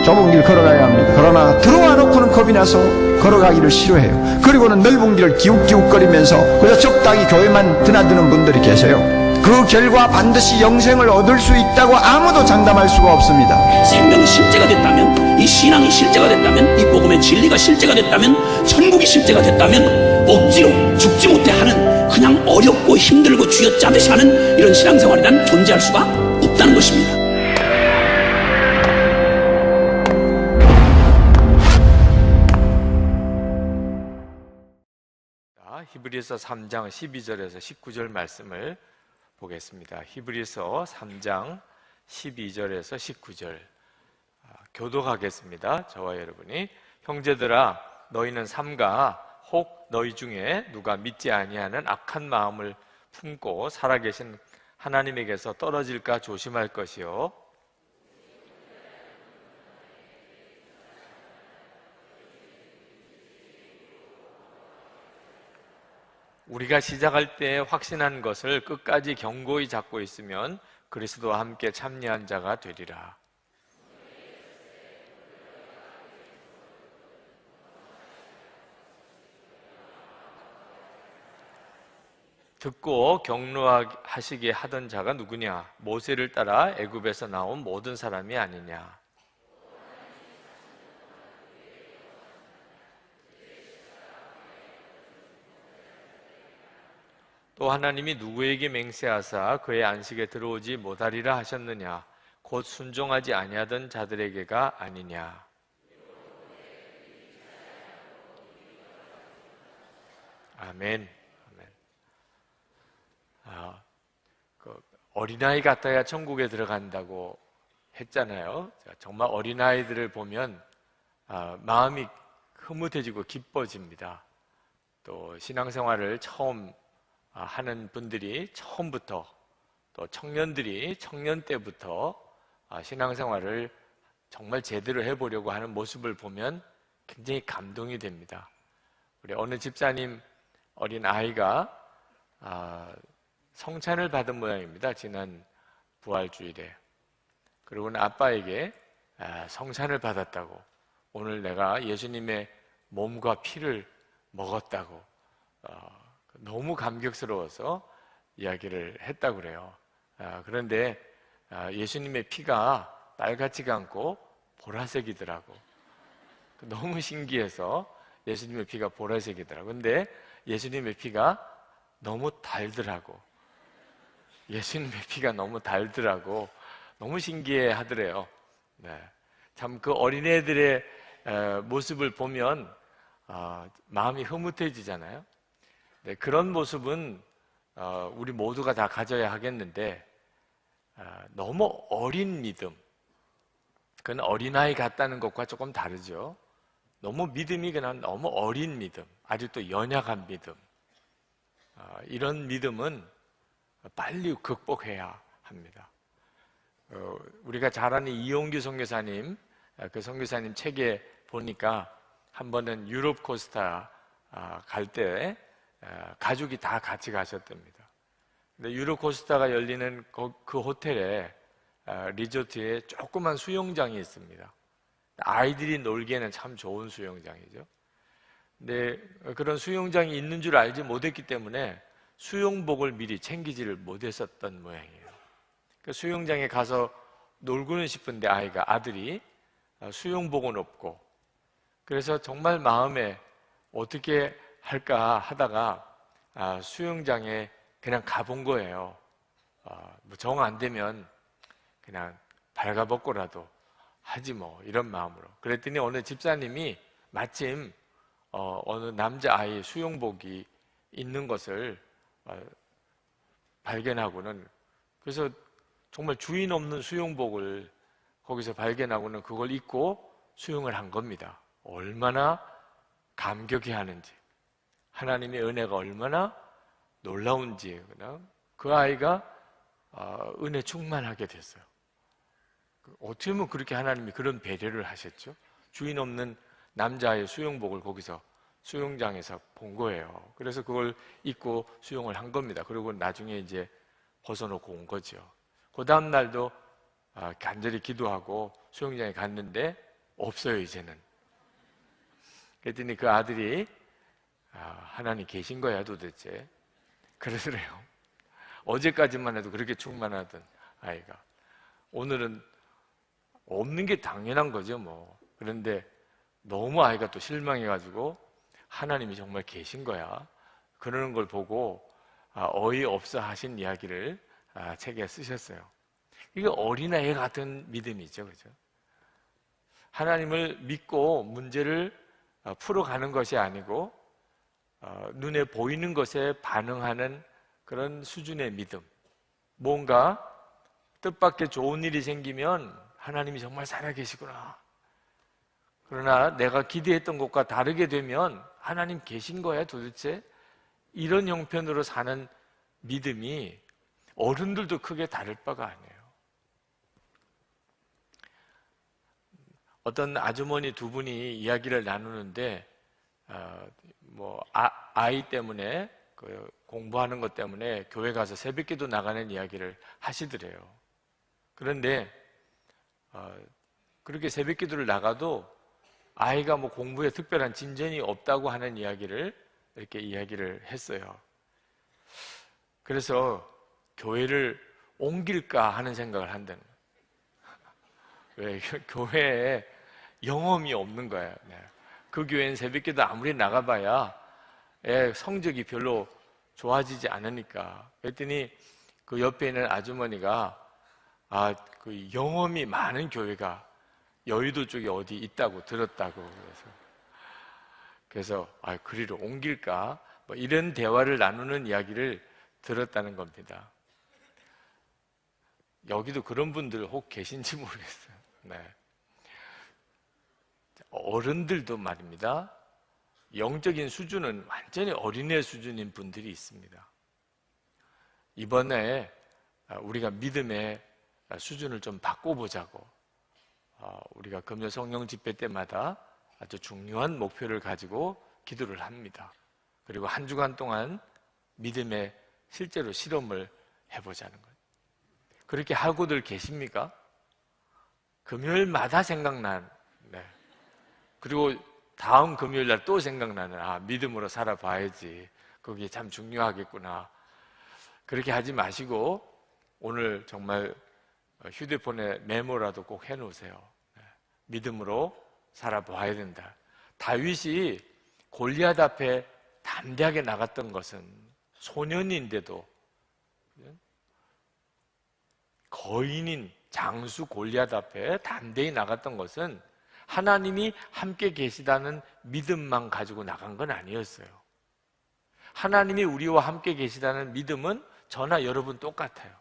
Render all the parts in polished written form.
좁은 길 걸어가야 합니다. 그러나 들어와 놓고는 겁이 나서 걸어가기를 싫어해요. 그리고는 넓은 길을 기웃기웃거리면서 그저 적당히 교회만 드나드는 분들이 계세요. 그 결과 반드시 영생을 얻을 수 있다고 아무도 장담할 수가 없습니다. 생명이 실제가 됐다면, 이 신앙이 실제가 됐다면, 이 복음의 진리가 실제가 됐다면, 천국이 실제가 됐다면 억지로 죽지 못해 하는, 그냥 어렵고 힘들고 쥐어짜듯이 하는 이런 신앙생활이 난 존재할 수가 없다는 것입니다. 히브리서 3장 12절에서 19절 말씀을 보겠습니다. 히브리서 3장 12절에서 19절 교독하겠습니다. 저와 여러분이. 형제들아, 너희는 삼가 혹 너희 중에 누가 믿지 아니하는 악한 마음을 품고 살아계신 하나님에게서 떨어질까 조심할 것이요, 우리가 시작할 때 확신한 것을 끝까지 견고히 잡고 있으면 그리스도와 함께 참여한 자가 되리라. 듣고 격려하시게 하던 자가 누구냐? 모세를 따라 애굽에서 나온 모든 사람이 아니냐? 또 하나님이 누구에게 맹세하사 그의 안식에 들어오지 못하리라 하셨느냐? 곧 순종하지 아니하던 자들에게가 아니냐? 아멘. 어린아이 같아야 천국에 들어간다고 했잖아요. 정말 어린아이들을 보면 마음이 흐뭇해지고 기뻐집니다. 또 신앙생활을 처음 하는 분들이 처음부터, 또 청년들이 청년 때부터 신앙생활을 정말 제대로 해보려고 하는 모습을 보면 굉장히 감동이 됩니다. 우리 어느 집사님 어린 아이가 성찬을 받은 모양입니다. 지난 부활주일에. 그리고는 아빠에게 성찬을 받았다고, 오늘 내가 예수님의 몸과 피를 먹었다고 너무 감격스러워서 이야기를 했다고 그래요. 그런데 예수님의 피가 빨갛지가 않고 보라색이더라고. 너무 신기해서 예수님의 피가 보라색이더라고. 근데 예수님의 피가 너무 달더라고. 예수님의 피가 너무 달더라고. 너무 신기해 하더래요. 네. 참 그 어린애들의 모습을 보면 마음이 흐뭇해지잖아요. 네, 그런 모습은 우리 모두가 다 가져야 하겠는데, 너무 어린 믿음, 그건 어린아이 같다는 것과 조금 다르죠. 너무 믿음이 그냥 너무 어린 믿음, 아직도 연약한 믿음, 이런 믿음은 빨리 극복해야 합니다. 우리가 잘 아는 이용규 선교사님, 그 선교사님 책에 보니까 한 번은 유럽 코스타 갈 때 가족이 다 같이 가셨답니다. 근데 유럽 코스타가 열리는 그 호텔에 리조트에 조그만 수영장이 있습니다. 아이들이 놀기에는 참 좋은 수영장이죠. 근데 그런 수영장이 있는 줄 알지 못했기 때문에 수영복을 미리 챙기지를 못했었던 모양이에요. 그 수영장에 가서 놀고는 싶은데 아들이 수영복은 없고, 그래서 정말 마음에 어떻게 할까 하다가 수영장에 그냥 가본 거예요. 정 안 되면 그냥 발가벗고라도 하지 뭐, 이런 마음으로. 그랬더니 어느 집사님이 마침 어느 남자아이 수영복이 있는 것을 발견하고는, 그래서 정말 주인 없는 수영복을 거기서 발견하고는 그걸 입고 수영을 한 겁니다. 얼마나 감격해 하는지, 하나님의 은혜가 얼마나 놀라운지, 그냥 그 아이가 은혜 충만하게 됐어요. 어떻게 보면 그렇게 하나님이 그런 배려를 하셨죠. 주인 없는 남자의 수영복을 거기서 수영장에서 본 거예요. 그래서 그걸 입고 수영을 한 겁니다. 그리고 나중에 이제 벗어놓고 온 거죠. 그 다음 날도 간절히 기도하고 수영장에 갔는데 없어요, 이제는. 그랬더니 그 아들이 하나님 계신 거야 도대체? 그러더래요. 어제까지만 해도 그렇게 충만하던 아이가 오늘은 없는 게 당연한 거죠 뭐. 그런데 너무 아이가 또 실망해가지고 하나님이 정말 계신 거야 그러는 걸 보고 어이없어 하신 이야기를 책에 쓰셨어요. 이게 어린아이 같은 믿음이죠, 그죠? 하나님을 믿고 문제를 풀어가는 것이 아니고 눈에 보이는 것에 반응하는 그런 수준의 믿음. 뭔가 뜻밖의 좋은 일이 생기면 하나님이 정말 살아계시구나. 그러나 내가 기대했던 것과 다르게 되면 하나님 계신 거야 도대체? 이런 형편으로 사는 믿음이 어른들도 크게 다를 바가 아니에요. 어떤 아주머니 두 분이 이야기를 나누는데 아이 때문에 공부하는 것 때문에 교회 가서 새벽기도 나가는 이야기를 하시더래요. 그런데 그렇게 새벽기도를 나가도 아이가 뭐 공부에 특별한 진전이 없다고 하는 이야기를 이렇게 이야기를 했어요. 그래서 교회를 옮길까 하는 생각을 한다는 거예요. 왜? 교회에 영험이 없는 거예요. 그 교회는 새벽기도 아무리 나가봐야 성적이 별로 좋아지지 않으니까. 그랬더니 그 옆에 있는 아주머니가 그 영험이 많은 교회가 여의도 쪽에 어디 있다고 들었다고. 그래서 그리로 옮길까? 뭐 이런 대화를 나누는 이야기를 들었다는 겁니다. 여기도 그런 분들 혹 계신지 모르겠어요. 어른들도 말입니다. 영적인 수준은 완전히 어린애 수준인 분들이 있습니다. 이번에 우리가 믿음의 수준을 좀 바꿔보자고 우리가 금요 성령 집회 때마다 아주 중요한 목표를 가지고 기도를 합니다. 그리고 한 주간 동안 믿음의 실제로 실험을 해보자는 거예요. 그렇게 하고들 계십니까? 금요일마다 생각난 그리고 다음 금요일날 또 생각나는 믿음으로 살아봐야지 그게 참 중요하겠구나. 그렇게 하지 마시고 오늘 정말 휴대폰에 메모라도 꼭 해놓으세요. 믿음으로 살아봐야 된다. 다윗이 골리앗 앞에 담대하게 나갔던 것은 소년인데도 거인인 장수 골리앗 앞에 담대히 나갔던 것은 하나님이 함께 계시다는 믿음만 가지고 나간 건 아니었어요. 하나님이 우리와 함께 계시다는 믿음은 저나 여러분 똑같아요.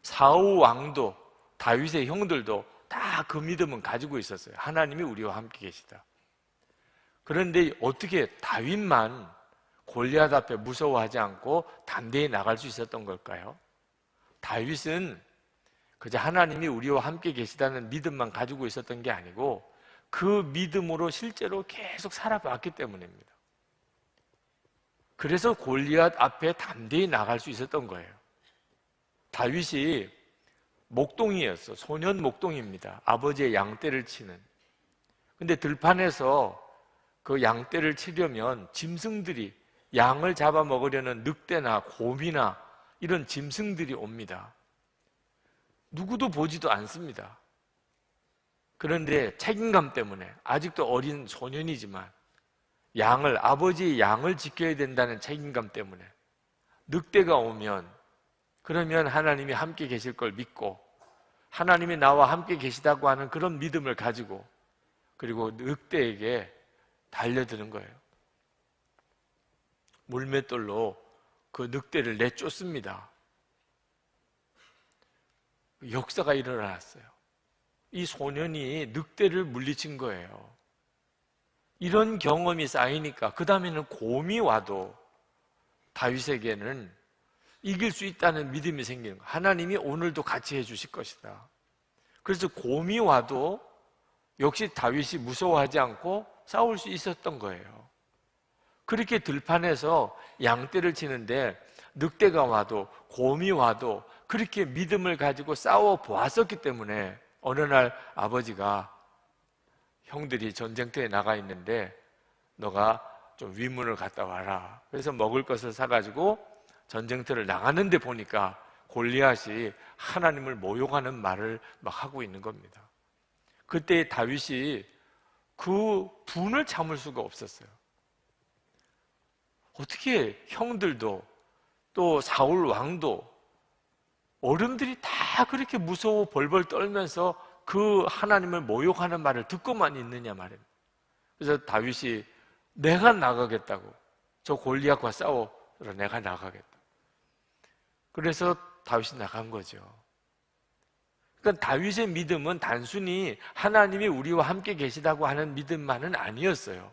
사울 왕도 다윗의 형들도 다 그 믿음은 가지고 있었어요. 하나님이 우리와 함께 계시다. 그런데 어떻게 다윗만 골리앗 앞에 무서워하지 않고 담대히 나갈 수 있었던 걸까요? 다윗은 그저 하나님이 우리와 함께 계시다는 믿음만 가지고 있었던 게 아니고 그 믿음으로 실제로 계속 살아봤기 때문입니다. 그래서 골리앗 앞에 담대히 나갈 수 있었던 거예요. 다윗이 목동이었어. 소년 목동입니다. 아버지의 양떼를 치는. 근데 들판에서 그 양떼를 치려면 짐승들이 양을 잡아먹으려는 늑대나 곰이나 이런 짐승들이 옵니다. 누구도 보지도 않습니다. 그런데 책임감 때문에 아직도 어린 소년이지만 아버지의 양을 지켜야 된다는 책임감 때문에 늑대가 오면 그러면 하나님이 함께 계실 걸 믿고 하나님이 나와 함께 계시다고 하는 그런 믿음을 가지고 그리고 늑대에게 달려드는 거예요. 물맷돌로 그 늑대를 내쫓습니다. 역사가 일어났어요. 이 소년이 늑대를 물리친 거예요. 이런 경험이 쌓이니까 그 다음에는 곰이 와도 다윗에게는 이길 수 있다는 믿음이 생기는 거예요. 하나님이 오늘도 같이 해주실 것이다. 그래서 곰이 와도 역시 다윗이 무서워하지 않고 싸울 수 있었던 거예요. 그렇게 들판에서 양떼를 치는데 늑대가 와도 곰이 와도 그렇게 믿음을 가지고 싸워 보았었기 때문에 어느 날 아버지가 형들이 전쟁터에 나가 있는데 너가 좀 위문을 갔다 와라. 그래서 먹을 것을 사가지고 전쟁터를 나갔는데 보니까 골리앗이 하나님을 모욕하는 말을 막 하고 있는 겁니다. 그때 다윗이 그 분을 참을 수가 없었어요. 어떻게 형들도 또 사울 왕도 어른들이 다 그렇게 무서워 벌벌 떨면서 그 하나님을 모욕하는 말을 듣고만 있느냐 말입니다. 그래서 다윗이 내가 나가겠다고, 저 골리앗과 싸우러 내가 나가겠다. 그래서 다윗이 나간 거죠. 그러니까 다윗의 믿음은 단순히 하나님이 우리와 함께 계시다고 하는 믿음만은 아니었어요.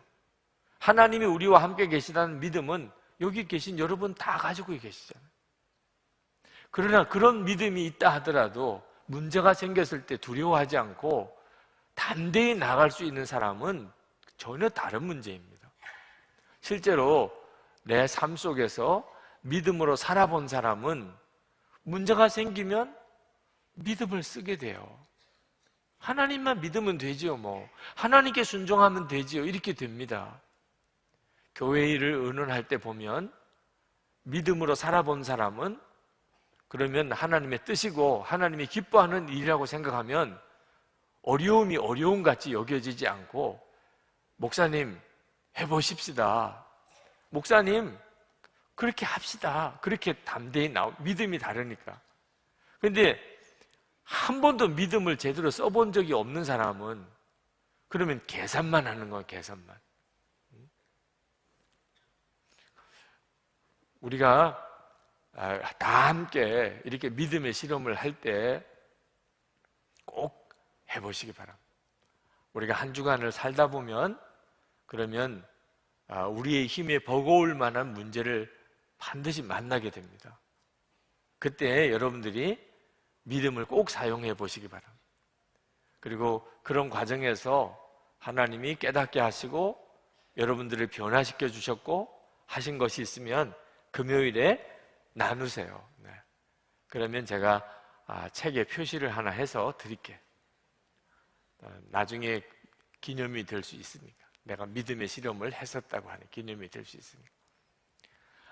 하나님이 우리와 함께 계시다는 믿음은 여기 계신 여러분 다 가지고 계시잖아요. 그러나 그런 믿음이 있다 하더라도 문제가 생겼을 때 두려워하지 않고 담대히 나갈 수 있는 사람은 전혀 다른 문제입니다. 실제로 내 삶 속에서 믿음으로 살아본 사람은 문제가 생기면 믿음을 쓰게 돼요. 하나님만 믿으면 되지요, 뭐. 하나님께 순종하면 되지요. 이렇게 됩니다. 교회 일을 의논할 때 보면 믿음으로 살아본 사람은 그러면 하나님의 뜻이고 하나님이 기뻐하는 일이라고 생각하면 어려움이 어려움 같이 여겨지지 않고 목사님 해보십시다. 목사님 그렇게 합시다. 그렇게 담대히 믿음이 다르니까. 그런데 한 번도 믿음을 제대로 써본 적이 없는 사람은 그러면 계산만 하는 거예요. 계산만. 우리가 다 함께 이렇게 믿음의 실험을 할 때 꼭 해보시기 바랍니다. 우리가 한 주간을 살다 보면 그러면 우리의 힘에 버거울 만한 문제를 반드시 만나게 됩니다. 그때 여러분들이 믿음을 꼭 사용해 보시기 바랍니다. 그리고 그런 과정에서 하나님이 깨닫게 하시고 여러분들을 변화시켜 주셨고 하신 것이 있으면 금요일에 나누세요. 네. 그러면 제가 책에 표시를 하나 해서 드릴게요. 나중에 기념이 될 수 있으니까. 내가 믿음의 실험을 했었다고 하는 기념이 될 수 있으니까.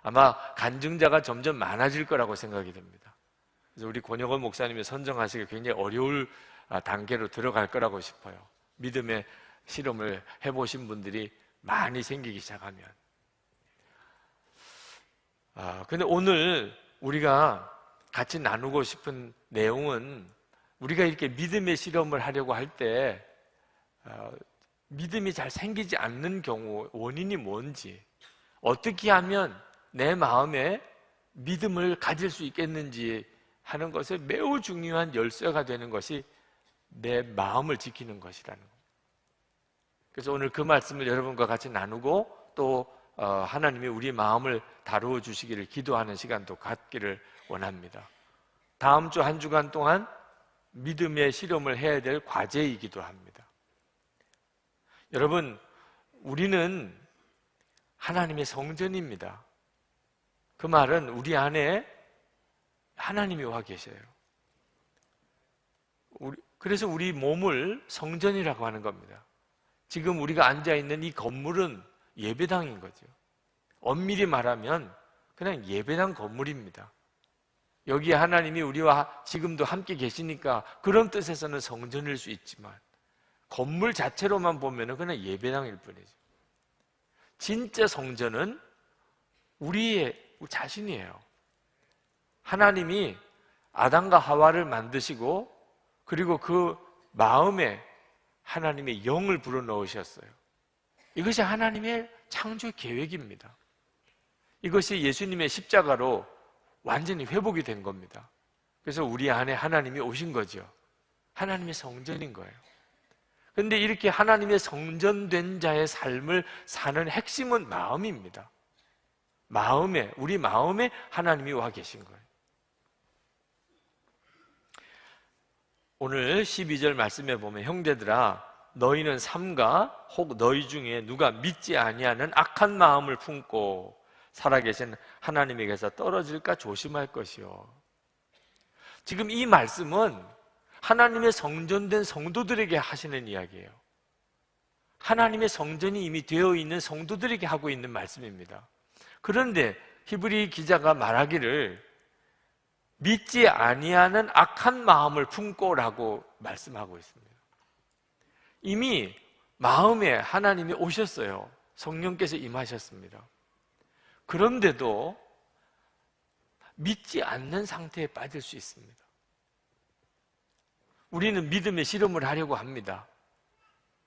아마 간증자가 점점 많아질 거라고 생각이 됩니다. 그래서 우리 권혁원 목사님이 선정하시기 굉장히 어려울 단계로 들어갈 거라고 싶어요. 믿음의 실험을 해보신 분들이 많이 생기기 시작하면. 근데 오늘 우리가 같이 나누고 싶은 내용은 우리가 이렇게 믿음의 실험을 하려고 할 때 믿음이 잘 생기지 않는 경우 원인이 뭔지, 어떻게 하면 내 마음에 믿음을 가질 수 있겠는지 하는 것에 매우 중요한 열쇠가 되는 것이 내 마음을 지키는 것이라는 겁니다. 그래서 오늘 그 말씀을 여러분과 같이 나누고 또 하나님이 우리 마음을 다루어 주시기를 기도하는 시간도 갖기를 원합니다. 다음 주 한 주간 동안 믿음의 실험을 해야 될 과제이기도 합니다. 여러분, 우리는 하나님의 성전입니다. 그 말은 우리 안에 하나님이 와 계셔요. 그래서 우리 몸을 성전이라고 하는 겁니다. 지금 우리가 앉아있는 이 건물은 예배당인 거죠. 엄밀히 말하면 그냥 예배당 건물입니다. 여기에 하나님이 우리와 지금도 함께 계시니까 그런 뜻에서는 성전일 수 있지만 건물 자체로만 보면 그냥 예배당일 뿐이죠. 진짜 성전은 우리 자신이에요. 하나님이 아담과 하와를 만드시고 그리고 그 마음에 하나님의 영을 불어넣으셨어요. 이것이 하나님의 창조 계획입니다. 이것이 예수님의 십자가로 완전히 회복이 된 겁니다. 그래서 우리 안에 하나님이 오신 거죠. 하나님의 성전인 거예요. 그런데 이렇게 하나님의 성전된 자의 삶을 사는 핵심은 마음입니다. 우리 마음에 하나님이 와 계신 거예요. 오늘 12절 말씀에 보면 형제들아 너희는 삼가 혹 너희 중에 누가 믿지 아니하는 악한 마음을 품고 살아계신 하나님에게서 떨어질까 조심할 것이요. 지금 이 말씀은 하나님의 성전된 성도들에게 하시는 이야기예요. 하나님의 성전이 이미 되어 있는 성도들에게 하고 있는 말씀입니다. 그런데 히브리 기자가 말하기를 믿지 아니하는 악한 마음을 품고라고 말씀하고 있습니다. 이미 마음에 하나님이 오셨어요. 성령께서 임하셨습니다. 그런데도 믿지 않는 상태에 빠질 수 있습니다. 우리는 믿음의 실험을 하려고 합니다.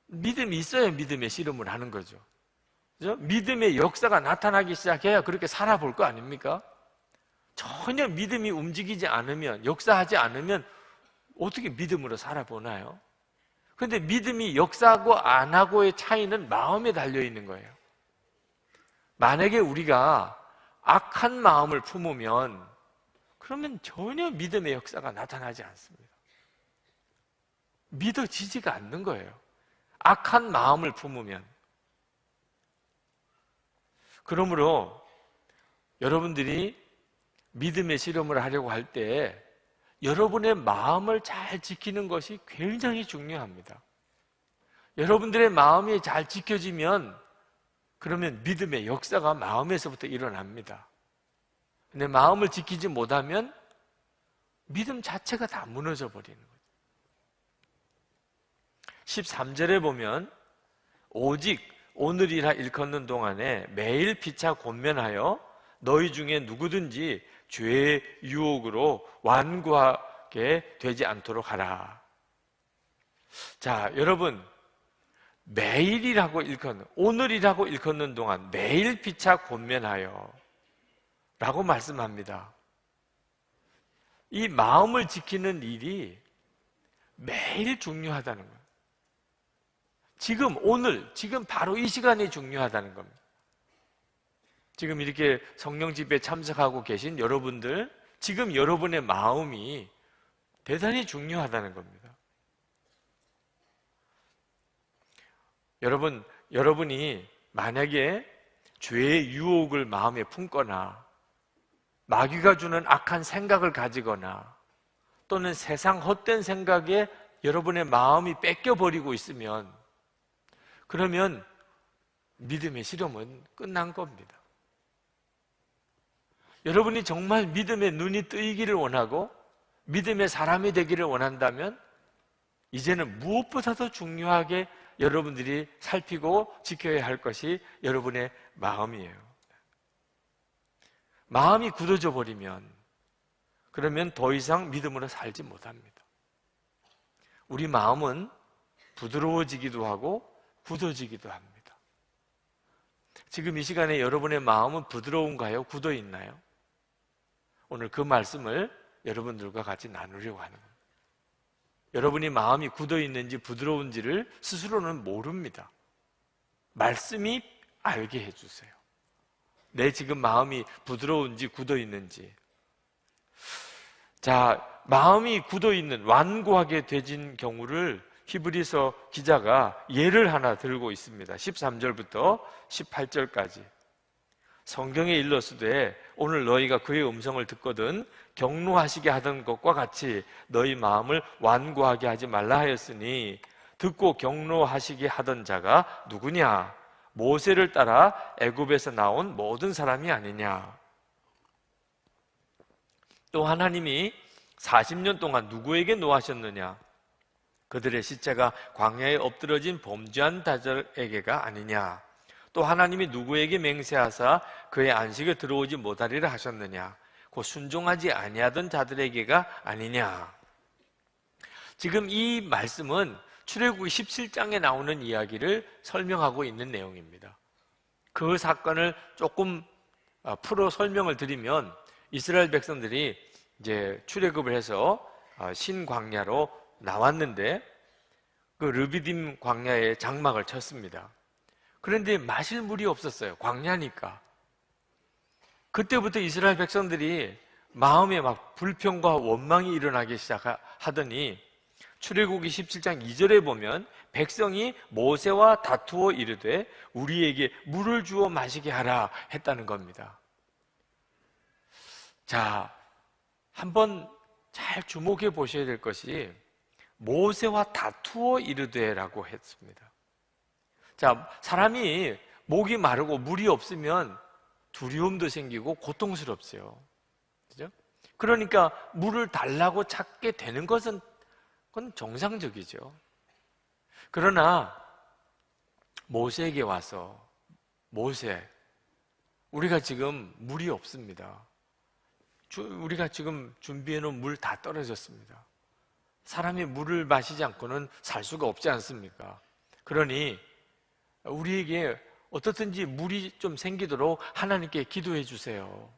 믿음이 있어야 믿음의 실험을 하는 거죠. 그죠? 믿음의 역사가 나타나기 시작해야 그렇게 살아볼 거 아닙니까? 전혀 믿음이 움직이지 않으면, 역사하지 않으면 어떻게 믿음으로 살아보나요? 그런데 믿음이 역사하고 안 하고의 차이는 마음에 달려 있는 거예요. 만약에 우리가 악한 마음을 품으면 그러면 전혀 믿음의 역사가 나타나지 않습니다. 믿어지지가 않는 거예요. 악한 마음을 품으면. 그러므로 여러분들이 믿음의 실험을 하려고 할 때 여러분의 마음을 잘 지키는 것이 굉장히 중요합니다. 여러분들의 마음이 잘 지켜지면 그러면 믿음의 역사가 마음에서부터 일어납니다. 근데 마음을 지키지 못하면 믿음 자체가 다 무너져 버리는 거죠. 13절에 보면 오직 오늘이라 일컫는 동안에 매일 피차 권면하여 너희 중에 누구든지 죄의 유혹으로 완고하게 되지 않도록 하라. 자, 여러분, 매일이라고 일컫는, 오늘이라고 일컫는 동안 매일 피차 권면하여 라고 말씀합니다. 이 마음을 지키는 일이 매일 중요하다는 거예요. 지금 오늘, 지금 바로 이 시간이 중요하다는 겁니다. 지금 이렇게 성령 집회에 참석하고 계신 여러분들, 지금 여러분의 마음이 대단히 중요하다는 겁니다. 여러분이 만약에 죄의 유혹을 마음에 품거나 마귀가 주는 악한 생각을 가지거나 또는 세상 헛된 생각에 여러분의 마음이 뺏겨버리고 있으면 그러면 믿음의 실험은 끝난 겁니다. 여러분이 정말 믿음의 눈이 뜨이기를 원하고 믿음의 사람이 되기를 원한다면 이제는 무엇보다도 중요하게 여러분들이 살피고 지켜야 할 것이 여러분의 마음이에요. 마음이 굳어져 버리면 그러면 더 이상 믿음으로 살지 못합니다. 우리 마음은 부드러워지기도 하고 굳어지기도 합니다. 지금 이 시간에 여러분의 마음은 부드러운가요? 굳어 있나요? 오늘 그 말씀을 여러분들과 같이 나누려고 하는 겁니다. 여러분이 마음이 굳어 있는지 부드러운지를 스스로는 모릅니다. 말씀이 알게 해주세요. 내 지금 마음이 부드러운지 굳어 있는지. 자, 마음이 굳어 있는, 완고하게 되진 경우를 히브리서 기자가 예를 하나 들고 있습니다. 13절부터 18절까지. 성경에 일렀으되 오늘 너희가 그의 음성을 듣거든 경노하시게 하던 것과 같이 너희 마음을 완고하게 하지 말라 하였으니 듣고 경노하시게 하던 자가 누구냐? 모세를 따라 애굽에서 나온 모든 사람이 아니냐? 또 하나님이 40년 동안 누구에게 노하셨느냐? 그들의 시체가 광야에 엎드러진 범죄한 자들에게가 아니냐? 또 하나님이 누구에게 맹세하사 그의 안식에 들어오지 못하리라 하셨느냐? 곧 순종하지 아니하던 자들에게가 아니냐? 지금 이 말씀은 출애굽기 17장에 나오는 이야기를 설명하고 있는 내용입니다. 그 사건을 조금 풀어 설명을 드리면 이스라엘 백성들이 이제 출애굽을 해서 신광야로 나왔는데 그 르비딤 광야에 장막을 쳤습니다. 그런데 마실 물이 없었어요. 광야니까. 그때부터 이스라엘 백성들이 마음에 막 불평과 원망이 일어나기 시작하더니 출애굽기 17장 2절에 보면 백성이 모세와 다투어 이르되 우리에게 물을 주어 마시게 하라 했다는 겁니다. 자, 한번 잘 주목해 보셔야 될 것이 모세와 다투어 이르되라고 했습니다. 자, 사람이 목이 마르고 물이 없으면 두려움도 생기고 고통스럽죠. 그죠? 그러니까 물을 달라고 찾게 되는 것은 그건 정상적이죠. 그러나 모세에게 와서 모세, 우리가 지금 물이 없습니다. 우리가 지금 준비해 놓은 물 다 떨어졌습니다. 사람이 물을 마시지 않고는 살 수가 없지 않습니까? 그러니 우리에게 어떻든지 물이 좀 생기도록 하나님께 기도해 주세요.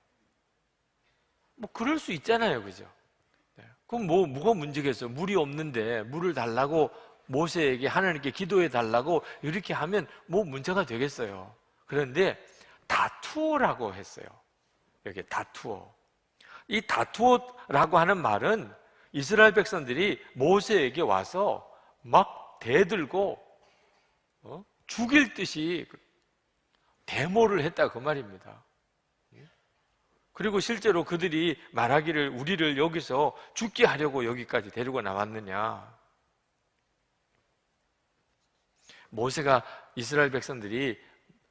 뭐 그럴 수 있잖아요, 그죠? 그럼 뭐가 문제겠어요? 물이 없는데 물을 달라고 모세에게 하나님께 기도해 달라고 이렇게 하면 뭐 문제가 되겠어요. 그런데 다투어라고 했어요. 이렇게 다투어. 이 다투어라고 하는 말은 이스라엘 백성들이 모세에게 와서 막 대들고 죽일 듯이 데모를 했다 그 말입니다. 그리고 실제로 그들이 말하기를 우리를 여기서 죽게 하려고 여기까지 데리고 나왔느냐. 모세가 이스라엘 백성들이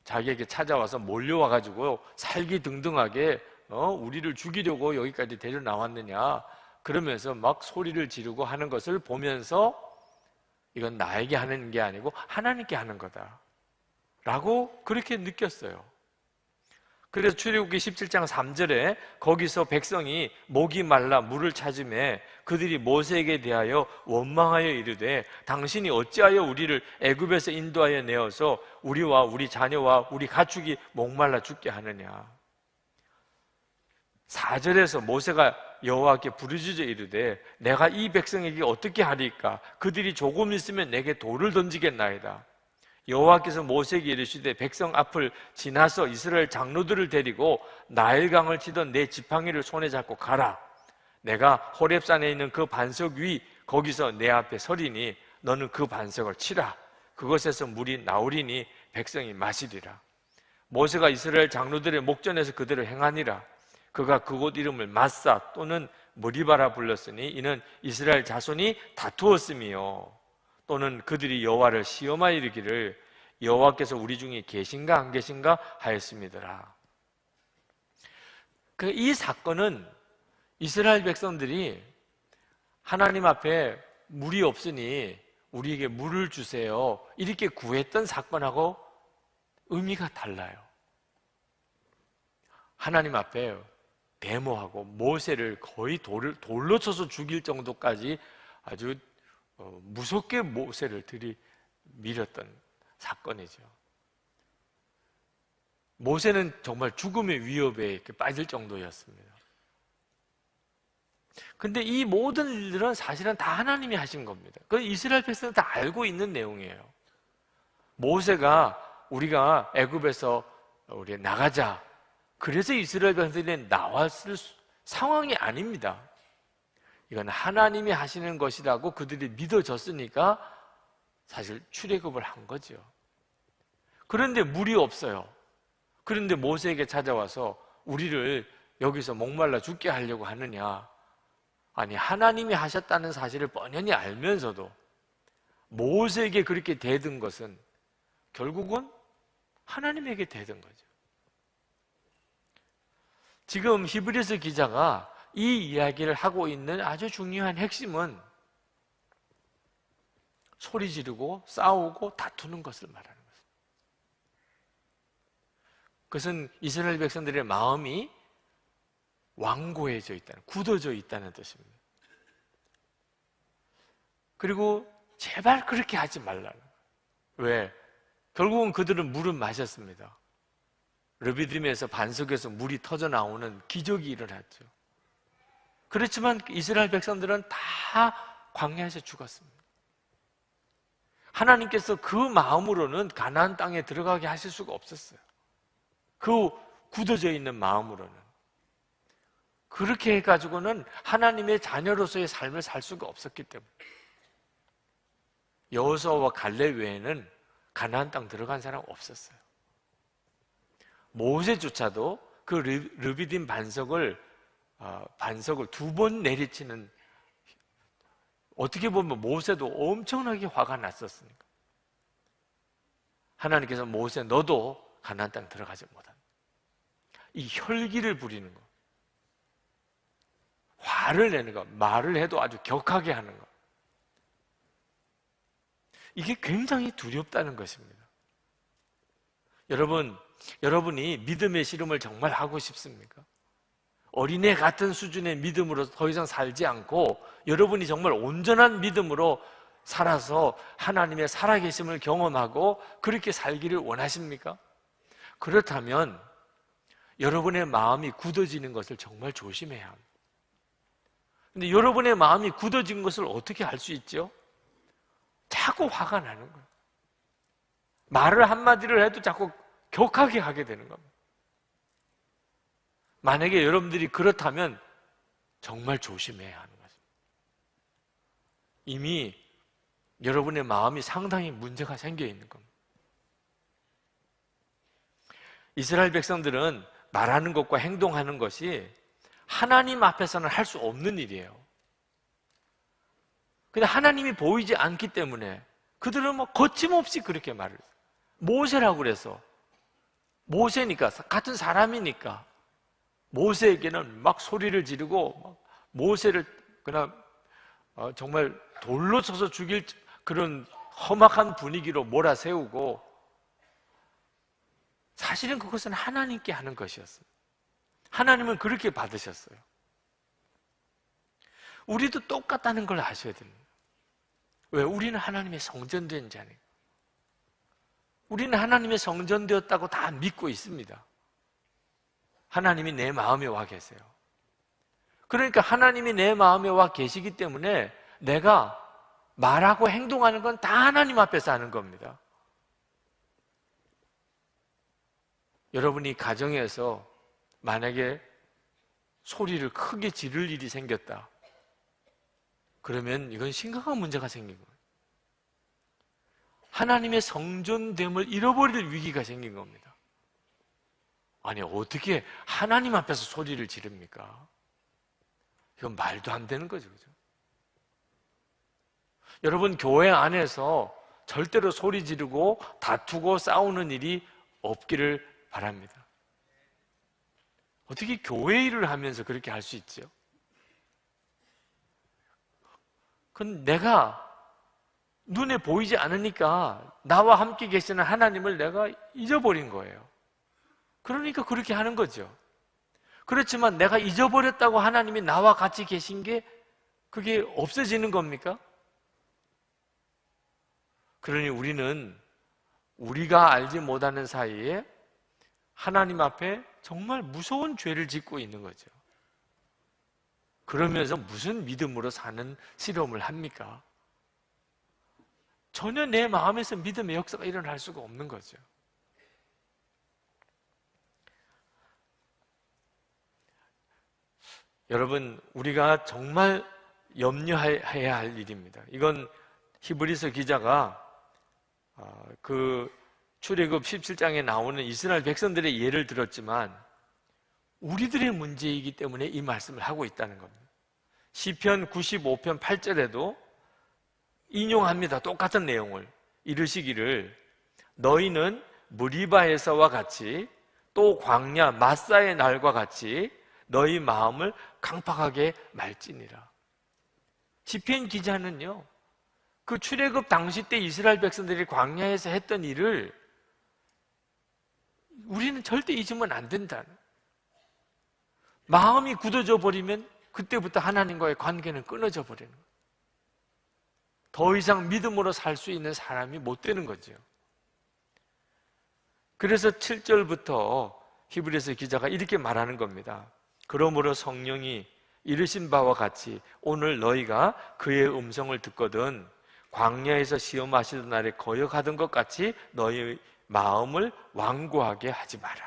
자기에게 찾아와서 몰려와가지고 살기등등하게 우리를 죽이려고 여기까지 데려 나왔느냐 그러면서 막 소리를 지르고 하는 것을 보면서 이건 나에게 하는 게 아니고 하나님께 하는 거다 라고 그렇게 느꼈어요. 그래서 출애굽기 17장 3절에 거기서 백성이 목이 말라 물을 찾으매 그들이 모세에게 대하여 원망하여 이르되 당신이 어찌하여 우리를 애굽에서 인도하여 내어서 우리와 우리 자녀와 우리 가축이 목말라 죽게 하느냐. 4절에서 모세가 여호와께 부르짖어 이르되 내가 이 백성에게 어떻게 하리까? 그들이 조금 있으면 내게 돌을 던지겠나이다. 여호와께서 모세에게 이르시되 백성 앞을 지나서 이스라엘 장로들을 데리고 나일강을 치던 내 지팡이를 손에 잡고 가라. 내가 호렙산에 있는 그 반석 위 거기서 내 앞에 서리니 너는 그 반석을 치라. 그것에서 물이 나오리니 백성이 마시리라. 모세가 이스라엘 장로들의 목전에서 그대로 행하니라. 그가 그곳 이름을 마사 또는 머리바라 불렀으니 이는 이스라엘 자손이 다투었음이요 또는 그들이 여호와를 시험하여 이르기를 여호와께서 우리 중에 계신가 안 계신가 하였습니다라. 이 사건은 이스라엘 백성들이 하나님 앞에 물이 없으니 우리에게 물을 주세요 이렇게 구했던 사건하고 의미가 달라요. 하나님 앞에 데모하고 모세를 거의 돌로 쳐서 죽일 정도까지 아주 무섭게 모세를 들이밀었던 사건이죠. 모세는 정말 죽음의 위협에 빠질 정도였습니다. 근데 이 모든 일들은 사실은 다 하나님이 하신 겁니다. 그 이스라엘 백성은 다 알고 있는 내용이에요. 모세가 우리가 애굽에서 우리 나가자 그래서 이스라엘 백성들이 나왔을 상황이 아닙니다. 이건 하나님이 하시는 것이라고 그들이 믿어졌으니까 사실 출애굽을 한 거죠. 그런데 물이 없어요. 그런데 모세에게 찾아와서 우리를 여기서 목말라 죽게 하려고 하느냐. 아니 하나님이 하셨다는 사실을 뻔히 알면서도 모세에게 그렇게 대든 것은 결국은 하나님에게 대든 거죠. 지금 히브리서 기자가 이 이야기를 하고 있는 아주 중요한 핵심은 소리 지르고 싸우고 다투는 것을 말하는 것입니다. 그것은 이스라엘 백성들의 마음이 완고해져 있다는, 굳어져 있다는 뜻입니다. 그리고 제발 그렇게 하지 말라는 거예요. 왜? 결국은 그들은 물은 마셨습니다. 르비딤에서 반석에서 물이 터져 나오는 기적이 일어났죠. 그렇지만 이스라엘 백성들은 다 광야에서 죽었습니다. 하나님께서 그 마음으로는 가나안 땅에 들어가게 하실 수가 없었어요. 그 굳어져 있는 마음으로는. 그렇게 해가지고는 하나님의 자녀로서의 삶을 살 수가 없었기 때문에 여호수아와 갈렙 외에는 가나안 땅 들어간 사람 없었어요. 모세조차도 그 르비딤 반석을 두 번 내리치는, 어떻게 보면 모세도 엄청나게 화가 났었으니까. 하나님께서 모세 너도 가나안 땅 들어가지 못한다. 이 혈기를 부리는 거, 화를 내는 거, 말을 해도 아주 격하게 하는 거, 이게 굉장히 두렵다는 것입니다. 여러분이 믿음의 씨름을 정말 하고 싶습니까? 어린애 같은 수준의 믿음으로 더 이상 살지 않고 여러분이 정말 온전한 믿음으로 살아서 하나님의 살아계심을 경험하고 그렇게 살기를 원하십니까? 그렇다면 여러분의 마음이 굳어지는 것을 정말 조심해야 합니다. 근데 여러분의 마음이 굳어진 것을 어떻게 알 수 있죠? 자꾸 화가 나는 거예요. 말을 한마디를 해도 자꾸 격하게 하게 되는 겁니다. 만약에 여러분들이 그렇다면 정말 조심해야 하는 것입니다. 이미 여러분의 마음이 상당히 문제가 생겨 있는 겁니다. 이스라엘 백성들은 말하는 것과 행동하는 것이 하나님 앞에서는 할 수 없는 일이에요. 근데 하나님이 보이지 않기 때문에 그들은 뭐 거침없이 그렇게 말을 해요. 모세라고 그래서 모세니까, 같은 사람이니까 모세에게는 막 소리를 지르고 막 모세를 그냥 정말 돌로 쳐서 죽일 그런 험악한 분위기로 몰아세우고, 사실은 그것은 하나님께 하는 것이었어요. 하나님은 그렇게 받으셨어요. 우리도 똑같다는 걸 아셔야 됩니다. 왜? 우리는 하나님의 성전된 자니까. 우리는 하나님의 성전되었다고 다 믿고 있습니다. 하나님이 내 마음에 와 계세요. 그러니까 하나님이 내 마음에 와 계시기 때문에 내가 말하고 행동하는 건 다 하나님 앞에서 하는 겁니다. 여러분이 가정에서 만약에 소리를 크게 지를 일이 생겼다, 그러면 이건 심각한 문제가 생긴 거예요. 하나님의 성전됨을 잃어버릴 위기가 생긴 겁니다. 아니, 어떻게 하나님 앞에서 소리를 지릅니까? 이건 말도 안 되는 거죠, 그죠? 여러분, 교회 안에서 절대로 소리 지르고 다투고 싸우는 일이 없기를 바랍니다. 어떻게 교회 일을 하면서 그렇게 할 수 있죠? 그건 내가 눈에 보이지 않으니까 나와 함께 계시는 하나님을 내가 잊어버린 거예요. 그러니까 그렇게 하는 거죠. 그렇지만 내가 잊어버렸다고 하나님이 나와 같이 계신 게 그게 없어지는 겁니까? 그러니 우리는 우리가 알지 못하는 사이에 하나님 앞에 정말 무서운 죄를 짓고 있는 거죠. 그러면서 무슨 믿음으로 사는 실험을 합니까? 전혀 내 마음에서 믿음의 역사가 일어날 수가 없는 거죠. 여러분, 우리가 정말 염려해야 할 일입니다. 이건 히브리서 기자가 그 출애굽 17장에 나오는 이스라엘 백성들의 예를 들었지만 우리들의 문제이기 때문에 이 말씀을 하고 있다는 겁니다. 시편 95편 8절에도 인용합니다. 똑같은 내용을. 이르시기를 너희는 무리바에서와 같이 또 광야 마사의 날과 같이 너희 마음을 강팍하게 말지니라. 시편 기자는요, 그 출애굽 당시 때 이스라엘 백성들이 광야에서 했던 일을 우리는 절대 잊으면 안 된다. 마음이 굳어져 버리면 그때부터 하나님과의 관계는 끊어져 버리는 거예요. 더 이상 믿음으로 살 수 있는 사람이 못 되는 거죠. 그래서 7절부터 히브리서 기자가 이렇게 말하는 겁니다. 그러므로 성령이 이르신 바와 같이 오늘 너희가 그의 음성을 듣거든 광야에서 시험하시던 날에 거역하던 것 같이 너희 마음을 완고하게 하지 마라.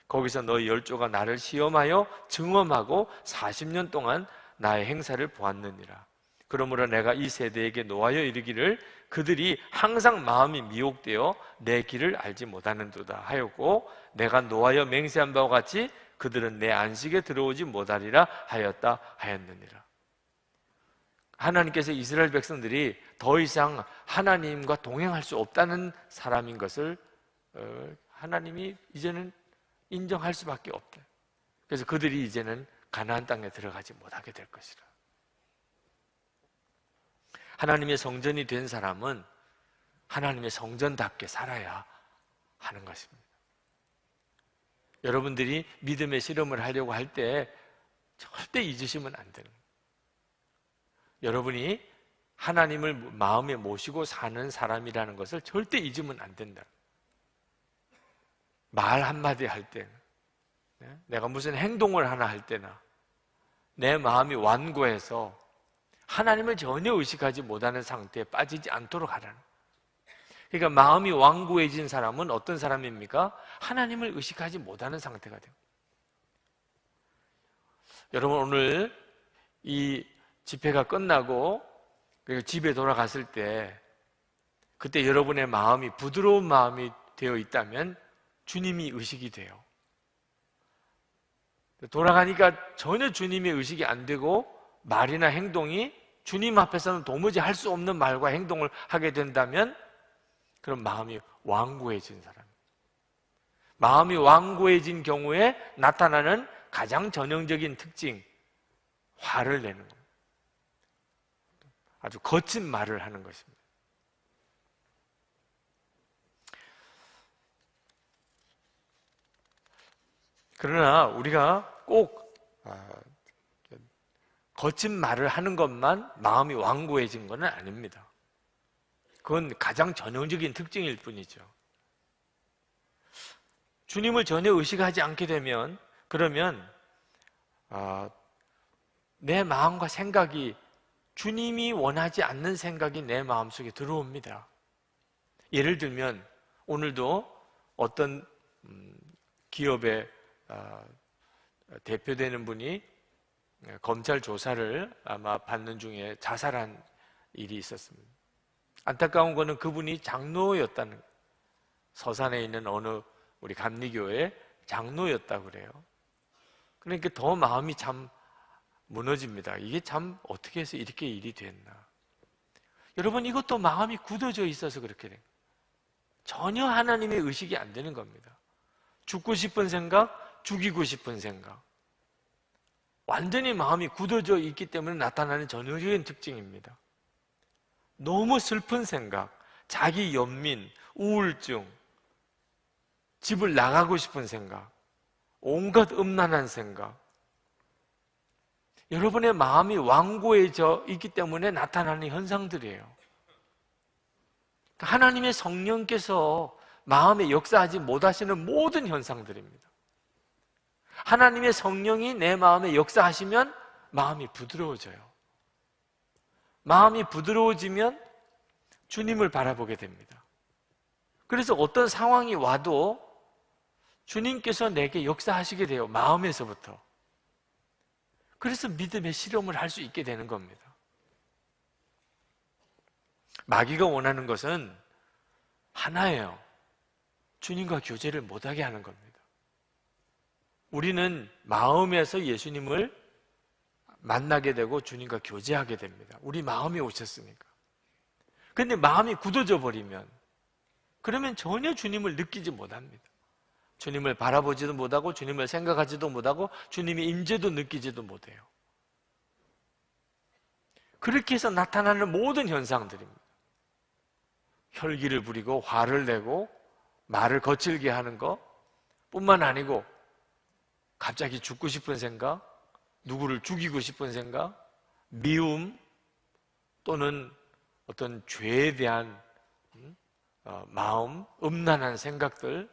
거기서 너희 열조가 나를 시험하여 증험하고 40년 동안 나의 행사를 보았느니라. 그러므로 내가 이 세대에게 노하여 이르기를 그들이 항상 마음이 미혹되어 내 길을 알지 못하는도다 하였고 내가 노하여 맹세한 바와 같이 그들은 내 안식에 들어오지 못하리라 하였다 하였느니라. 하나님께서 이스라엘 백성들이 더 이상 하나님과 동행할 수 없다는 사람인 것을 하나님이 이제는 인정할 수밖에 없다. 그래서 그들이 이제는 가나안 땅에 들어가지 못하게 될 것이라. 하나님의 성전이 된 사람은 하나님의 성전답게 살아야 하는 것입니다. 여러분들이 믿음의 실험을 하려고 할 때 절대 잊으시면 안 되는 거예요. 여러분이 하나님을 마음에 모시고 사는 사람이라는 것을 절대 잊으면 안 된다. 말 한마디 할 때는, 내가 무슨 행동을 하나 할 때나 내 마음이 완고해서 하나님을 전혀 의식하지 못하는 상태에 빠지지 않도록 하라는. 그러니까 마음이 완고해진 사람은 어떤 사람입니까? 하나님을 의식하지 못하는 상태가 돼요. 여러분, 오늘 이 집회가 끝나고 그리고 집에 돌아갔을 때 그때 여러분의 마음이 부드러운 마음이 되어 있다면 주님이 의식이 돼요. 돌아가니까 전혀 주님의 의식이 안 되고 말이나 행동이 주님 앞에서는 도무지 할 수 없는 말과 행동을 하게 된다면 그럼 마음이 완고해진 사람. 마음이 완고해진 경우에 나타나는 가장 전형적인 특징, 화를 내는 겁니다. 아주 거친 말을 하는 것입니다. 그러나 우리가 꼭 거친 말을 하는 것만 마음이 완고해진 것은 아닙니다. 그건 가장 전형적인 특징일 뿐이죠. 주님을 전혀 의식하지 않게 되면 그러면 내 마음과 생각이 주님이 원하지 않는 생각이 내 마음속에 들어옵니다. 예를 들면 오늘도 어떤 기업의 대표되는 분이 검찰 조사를 아마 받는 중에 자살한 일이 있었습니다. 안타까운 거는 그분이 장로였다는, 서산에 있는 어느 우리 감리교회 장로였다고 그래요. 그러니까 더 마음이 참 무너집니다. 이게 참 어떻게 해서 이렇게 일이 됐나. 여러분, 이것도 마음이 굳어져 있어서 그렇게 돼요. 전혀 하나님의 의식이 안 되는 겁니다. 죽고 싶은 생각, 죽이고 싶은 생각. 완전히 마음이 굳어져 있기 때문에 나타나는 전형적인 특징입니다. 너무 슬픈 생각, 자기 연민, 우울증, 집을 나가고 싶은 생각, 온갖 음란한 생각. 여러분의 마음이 완고해져 있기 때문에 나타나는 현상들이에요. 하나님의 성령께서 마음에 역사하지 못하시는 모든 현상들입니다. 하나님의 성령이 내 마음에 역사하시면 마음이 부드러워져요. 마음이 부드러워지면 주님을 바라보게 됩니다. 그래서 어떤 상황이 와도 주님께서 내게 역사하시게 돼요. 마음에서부터. 그래서 믿음의 실험을 할 수 있게 되는 겁니다. 마귀가 원하는 것은 하나예요. 주님과 교제를 못하게 하는 겁니다. 우리는 마음에서 예수님을 만나게 되고 주님과 교제하게 됩니다. 우리 마음이 오셨으니까. 그런데 마음이 굳어져 버리면 그러면 전혀 주님을 느끼지 못합니다. 주님을 바라보지도 못하고 주님을 생각하지도 못하고 주님의 임재도 느끼지도 못해요. 그렇게 해서 나타나는 모든 현상들입니다. 혈기를 부리고 화를 내고 말을 거칠게 하는 것 뿐만 아니고 갑자기 죽고 싶은 생각, 누구를 죽이고 싶은 생각, 미움 또는 어떤 죄에 대한 마음, 음란한 생각들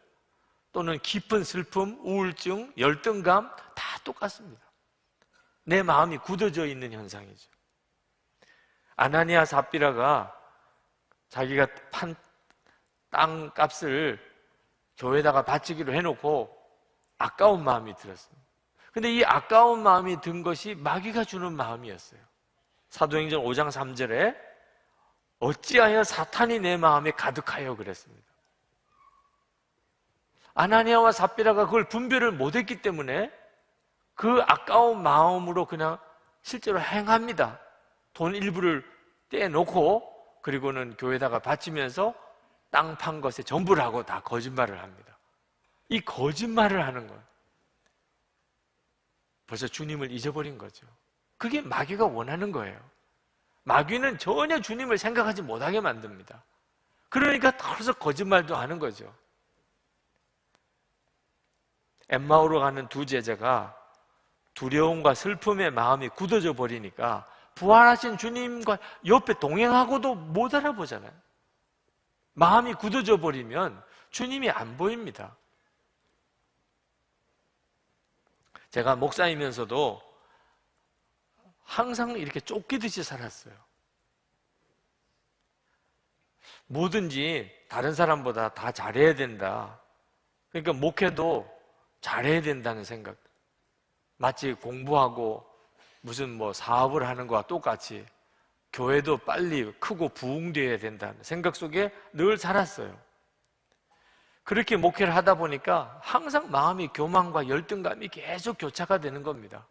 또는 깊은 슬픔, 우울증, 열등감 다 똑같습니다. 내 마음이 굳어져 있는 현상이죠. 아나니아 삽비라가 자기가 판 땅값을 교회에다가 바치기로 해놓고 아까운 마음이 들었습니다. 근데 이 아까운 마음이 든 것이 마귀가 주는 마음이었어요. 사도행전 5장 3절에 어찌하여 사탄이 내 마음에 가득하여 그랬습니다. 아나니아와 삽비라가 그걸 분별을 못했기 때문에 그 아까운 마음으로 그냥 실제로 행합니다. 돈 일부를 떼놓고 그리고는 교회에다가 바치면서 땅 판 것에 전부를 하고 다 거짓말을 합니다. 이 거짓말을 하는 거예요. 벌써 주님을 잊어버린 거죠. 그게 마귀가 원하는 거예요. 마귀는 전혀 주님을 생각하지 못하게 만듭니다. 그러니까 덜어서 거짓말도 하는 거죠. 엠마오로 가는 두 제자가 두려움과 슬픔의 마음이 굳어져 버리니까 부활하신 주님과 옆에 동행하고도 못 알아보잖아요. 마음이 굳어져 버리면 주님이 안 보입니다. 제가 목사이면서도 항상 이렇게 쫓기듯이 살았어요. 뭐든지 다른 사람보다 다 잘해야 된다. 그러니까 목회도 잘해야 된다는 생각. 마치 공부하고 무슨 뭐 사업을 하는 거와 똑같이 교회도 빨리 크고 부흥되어야 된다는 생각 속에 늘 살았어요. 그렇게 목회를 하다 보니까 항상 마음이 교만과 열등감이 계속 교차가 되는 겁니다.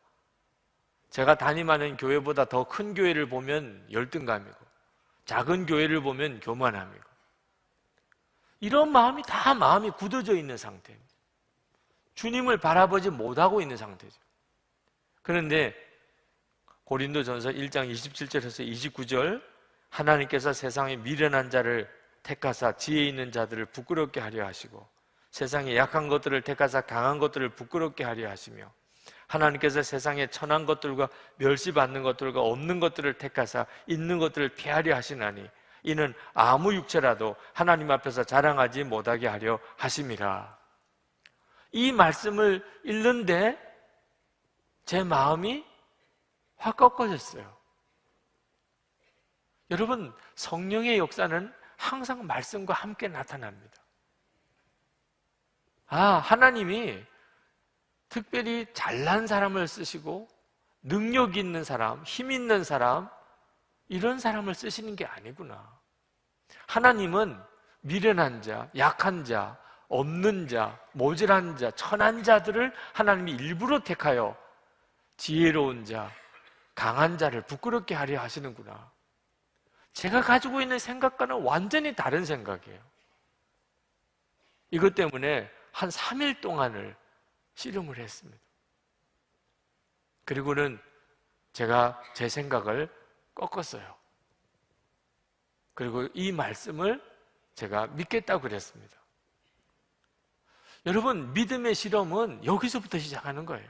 제가 담임하는 교회보다 더 큰 교회를 보면 열등감이고 작은 교회를 보면 교만함이고 이런 마음이 다 마음이 굳어져 있는 상태입니다. 주님을 바라보지 못하고 있는 상태죠. 그런데 고린도전서 1장 27절에서 29절 하나님께서 세상에 미련한 자를 택하사 지혜 있는 자들을 부끄럽게 하려 하시고 세상에 약한 것들을 택하사 강한 것들을 부끄럽게 하려 하시며 하나님께서 세상에 천한 것들과 멸시받는 것들과 없는 것들을 택하사 있는 것들을 피하려 하시나니 이는 아무 육체라도 하나님 앞에서 자랑하지 못하게 하려 하심이라. 이 말씀을 읽는데 제 마음이 확 꺾어졌어요. 여러분, 성령의 역사는 항상 말씀과 함께 나타납니다. 하나님이 특별히 잘난 사람을 쓰시고 능력 있는 사람, 힘 있는 사람 이런 사람을 쓰시는 게 아니구나. 하나님은 미련한 자, 약한 자, 없는 자, 모질한 자, 천한 자들을 하나님이 일부러 택하여 지혜로운 자, 강한 자를 부끄럽게 하려 하시는구나. 제가 가지고 있는 생각과는 완전히 다른 생각이에요. 이것 때문에 한 3일 동안을 씨름을 했습니다. 그리고는 제가 제 생각을 꺾었어요. 그리고 이 말씀을 제가 믿겠다고 그랬습니다. 여러분, 믿음의 실험은 여기서부터 시작하는 거예요.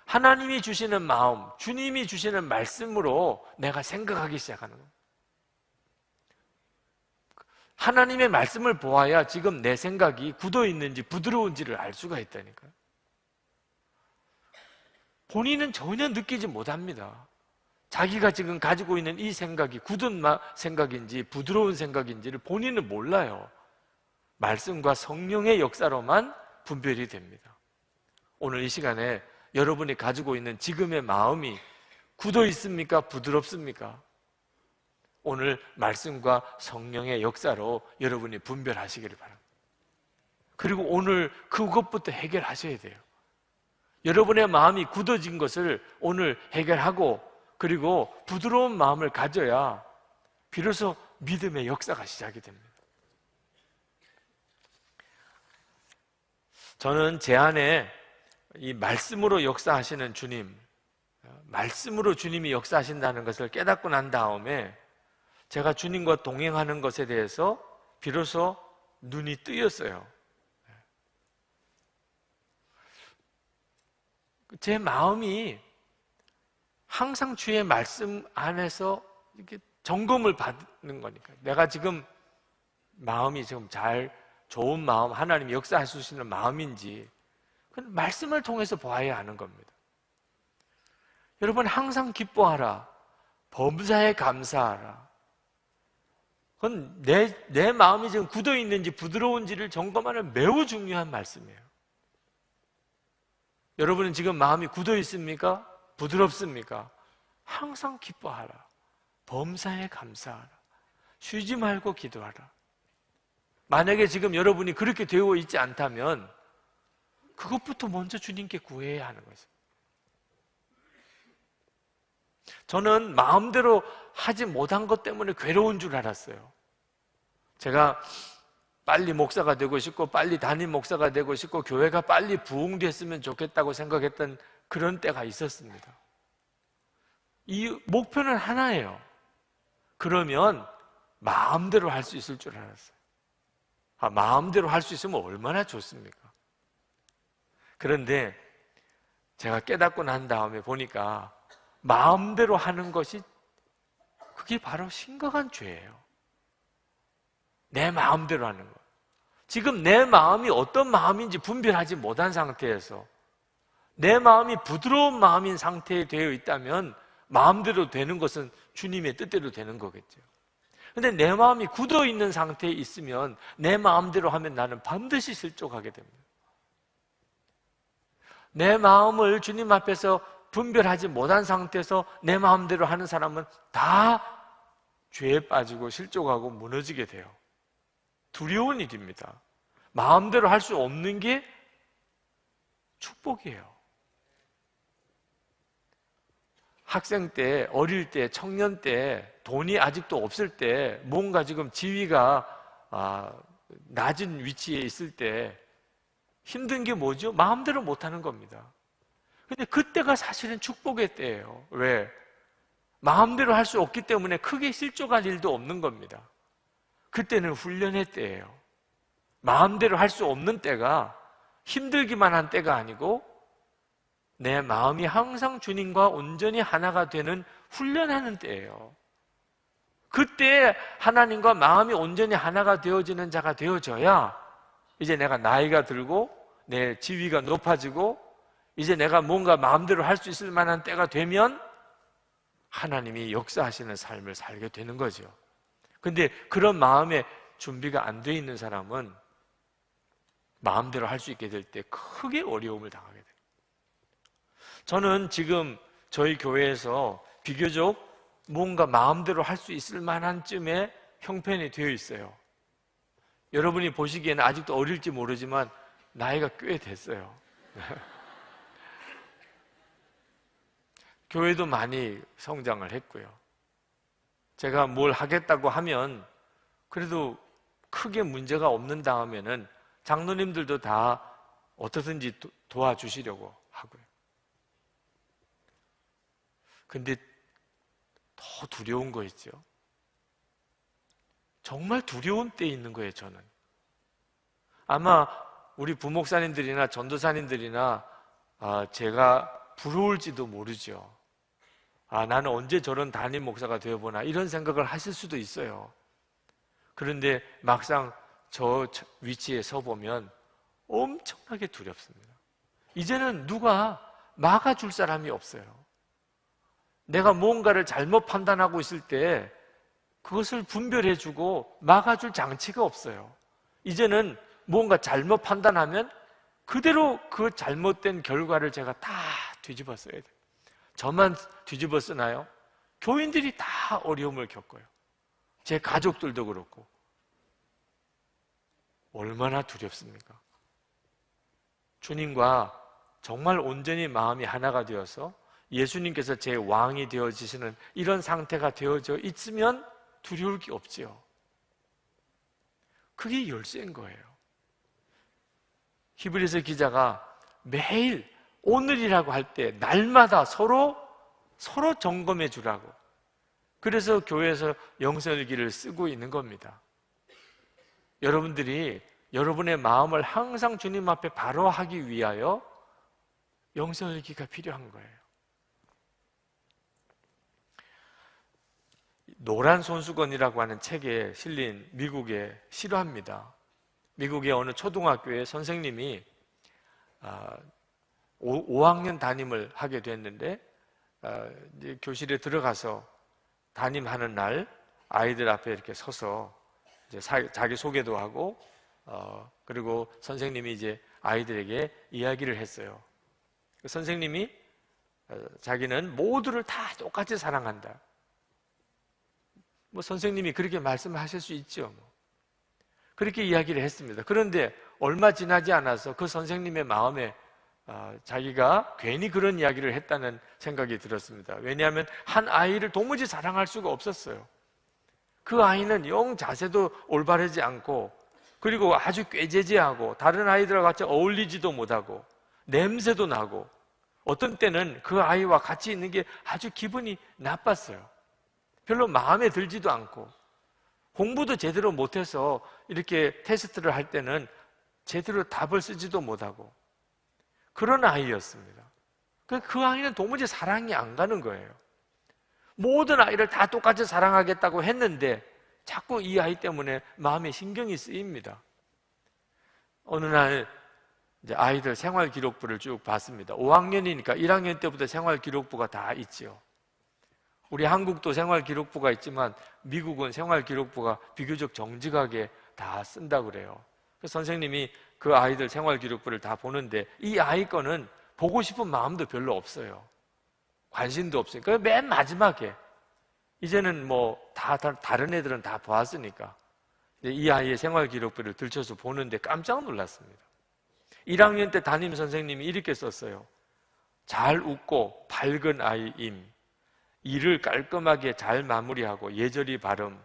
하나님이 주시는 마음, 주님이 주시는 말씀으로 내가 생각하기 시작하는 거예요. 하나님의 말씀을 보아야 지금 내 생각이 굳어 있는지 부드러운지를 알 수가 있다니까요. 본인은 전혀 느끼지 못합니다. 자기가 지금 가지고 있는 이 생각이 굳은 생각인지 부드러운 생각인지를 본인은 몰라요. 말씀과 성령의 역사로만 분별이 됩니다. 오늘 이 시간에 여러분이 가지고 있는 지금의 마음이 굳어 있습니까? 부드럽습니까? 오늘 말씀과 성령의 역사로 여러분이 분별하시기를 바랍니다. 그리고 오늘 그것부터 해결하셔야 돼요. 여러분의 마음이 굳어진 것을 오늘 해결하고 그리고 부드러운 마음을 가져야 비로소 믿음의 역사가 시작이 됩니다. 저는 제 안에 이 말씀으로 역사하시는 주님, 말씀으로 주님이 역사하신다는 것을 깨닫고 난 다음에 제가 주님과 동행하는 것에 대해서 비로소 눈이 뜨였어요. 제 마음이 항상 주의 말씀 안에서 이렇게 점검을 받는 거니까 내가 지금 마음이 지금 좋은 마음, 하나님이 역사할 수 있는 마음인지 그건 말씀을 통해서 보아야 하는 겁니다. 여러분, 항상 기뻐하라, 범사에 감사하라. 그건 내 마음이 지금 굳어 있는지 부드러운지를 점검하는 매우 중요한 말씀이에요. 여러분은 지금 마음이 굳어 있습니까? 부드럽습니까? 항상 기뻐하라, 범사에 감사하라, 쉬지 말고 기도하라. 만약에 지금 여러분이 그렇게 되어 있지 않다면 그것부터 먼저 주님께 구해야 하는 거죠. 저는 마음대로 하지 못한 것 때문에 괴로운 줄 알았어요. 제가 빨리 목사가 되고 싶고 빨리 담임 목사가 되고 싶고 교회가 빨리 부흥됐으면 좋겠다고 생각했던 그런 때가 있었습니다. 이 목표는 하나예요. 그러면 마음대로 할 수 있을 줄 알았어요. 마음대로 할 수 있으면 얼마나 좋습니까? 그런데 제가 깨닫고 난 다음에 보니까 마음대로 하는 것이 그게 바로 심각한 죄예요. 내 마음대로 하는 것. 지금 내 마음이 어떤 마음인지 분별하지 못한 상태에서 내 마음이 부드러운 마음인 상태에 되어 있다면 마음대로 되는 것은 주님의 뜻대로 되는 거겠죠. 근데 내 마음이 굳어 있는 상태에 있으면 내 마음대로 하면 나는 반드시 실족하게 됩니다. 내 마음을 주님 앞에서 분별하지 못한 상태에서 내 마음대로 하는 사람은 다 죄에 빠지고 실족하고 무너지게 돼요. 두려운 일입니다. 마음대로 할 수 없는 게 축복이에요. 학생 때, 어릴 때, 청년 때, 돈이 아직도 없을 때, 뭔가 지금 지위가 낮은 위치에 있을 때 힘든 게 뭐죠? 마음대로 못하는 겁니다. 근데 그때가 사실은 축복의 때예요. 왜? 마음대로 할 수 없기 때문에 크게 실족할 일도 없는 겁니다. 그때는 훈련의 때예요. 마음대로 할 수 없는 때가 힘들기만 한 때가 아니고 내 마음이 항상 주님과 온전히 하나가 되는 훈련하는 때예요. 그때 하나님과 마음이 온전히 하나가 되어지는 자가 되어져야 이제 내가 나이가 들고 내 지위가 높아지고 이제 내가 뭔가 마음대로 할 수 있을 만한 때가 되면 하나님이 역사하시는 삶을 살게 되는 거죠. 근데 그런 마음의 준비가 안 돼 있는 사람은 마음대로 할 수 있게 될 때 크게 어려움을 당하게 돼요. 저는 지금 저희 교회에서 비교적 뭔가 마음대로 할 수 있을 만한 쯤의 형편이 되어 있어요. 여러분이 보시기에는 아직도 어릴지 모르지만 나이가 꽤 됐어요. 교회도 많이 성장을 했고요. 제가 뭘 하겠다고 하면 그래도 크게 문제가 없는 다음에는 장로님들도 다 어떻든지 도와주시려고 하고요. 근데 더 두려운 거 있죠. 정말 두려운 때에 있는 거예요, 저는. 아마 우리 부목사님들이나 전도사님들이나 제가 부러울지도 모르죠. 나는 언제 저런 담임 목사가 되어보나 이런 생각을 하실 수도 있어요. 그런데 막상 저 위치에 서보면 엄청나게 두렵습니다. 이제는 누가 막아줄 사람이 없어요. 내가 뭔가를 잘못 판단하고 있을 때 그것을 분별해주고 막아줄 장치가 없어요. 이제는 뭔가 잘못 판단하면 그대로 그 잘못된 결과를 제가 다 뒤집어 써야 돼요. 저만 뒤집어 쓰나요? 교인들이 다 어려움을 겪어요. 제 가족들도 그렇고. 얼마나 두렵습니까? 주님과 정말 온전히 마음이 하나가 되어서 예수님께서 제 왕이 되어지시는 이런 상태가 되어져 있으면 두려울 게 없지요. 그게 열쇠인 거예요. 히브리서 기자가 매일 오늘이라고 할 때 날마다 서로 점검해 주라고. 그래서 교회에서 영성일기를 쓰고 있는 겁니다. 여러분들이 여러분의 마음을 항상 주님 앞에 바로 하기 위하여 영성일기가 필요한 거예요. 노란 손수건이라고 하는 책에 실린 미국의 실화입니다. 미국의 어느 초등학교의 선생님이 5학년 담임을 하게 됐는데 이제 교실에 들어가서 담임하는 날 아이들 앞에 이렇게 서서 이제 자기 소개도 하고 그리고 선생님이 이제 아이들에게 이야기를 했어요. 선생님이 자기는 모두를 다 똑같이 사랑한다. 뭐 선생님이 그렇게 말씀하실 수 있죠. 그렇게 이야기를 했습니다. 그런데 얼마 지나지 않아서 그 선생님의 마음에 자기가 괜히 그런 이야기를 했다는 생각이 들었습니다. 왜냐하면 한 아이를 도무지 사랑할 수가 없었어요. 그 아이는 영 자세도 올바르지 않고, 그리고 아주 꾀죄죄하고 다른 아이들과 같이 어울리지도 못하고 냄새도 나고, 어떤 때는 그 아이와 같이 있는 게 아주 기분이 나빴어요. 별로 마음에 들지도 않고, 공부도 제대로 못해서 이렇게 테스트를 할 때는 제대로 답을 쓰지도 못하고 그런 아이였습니다. 그 아이는 도무지 사랑이 안 가는 거예요. 모든 아이를 다 똑같이 사랑하겠다고 했는데 자꾸 이 아이 때문에 마음에 신경이 쓰입니다. 어느 날 이제 아이들 생활기록부를 쭉 봤습니다. 5학년이니까 1학년 때부터 생활기록부가 다 있지요. 우리 한국도 생활기록부가 있지만 미국은 생활기록부가 비교적 정직하게 다 쓴다고 그래요. 그래서 선생님이 그 아이들 생활기록부를 다 보는데 이 아이 거는 보고 싶은 마음도 별로 없어요. 관심도 없으니까 맨 마지막에, 이제는 뭐 다른 애들은 다 보았으니까 이 아이의 생활기록부를 들춰서 보는데 깜짝 놀랐습니다. 1학년 때 담임 선생님이 이렇게 썼어요. 잘 웃고 밝은 아이임, 일을 깔끔하게 잘 마무리하고 예절이 바름,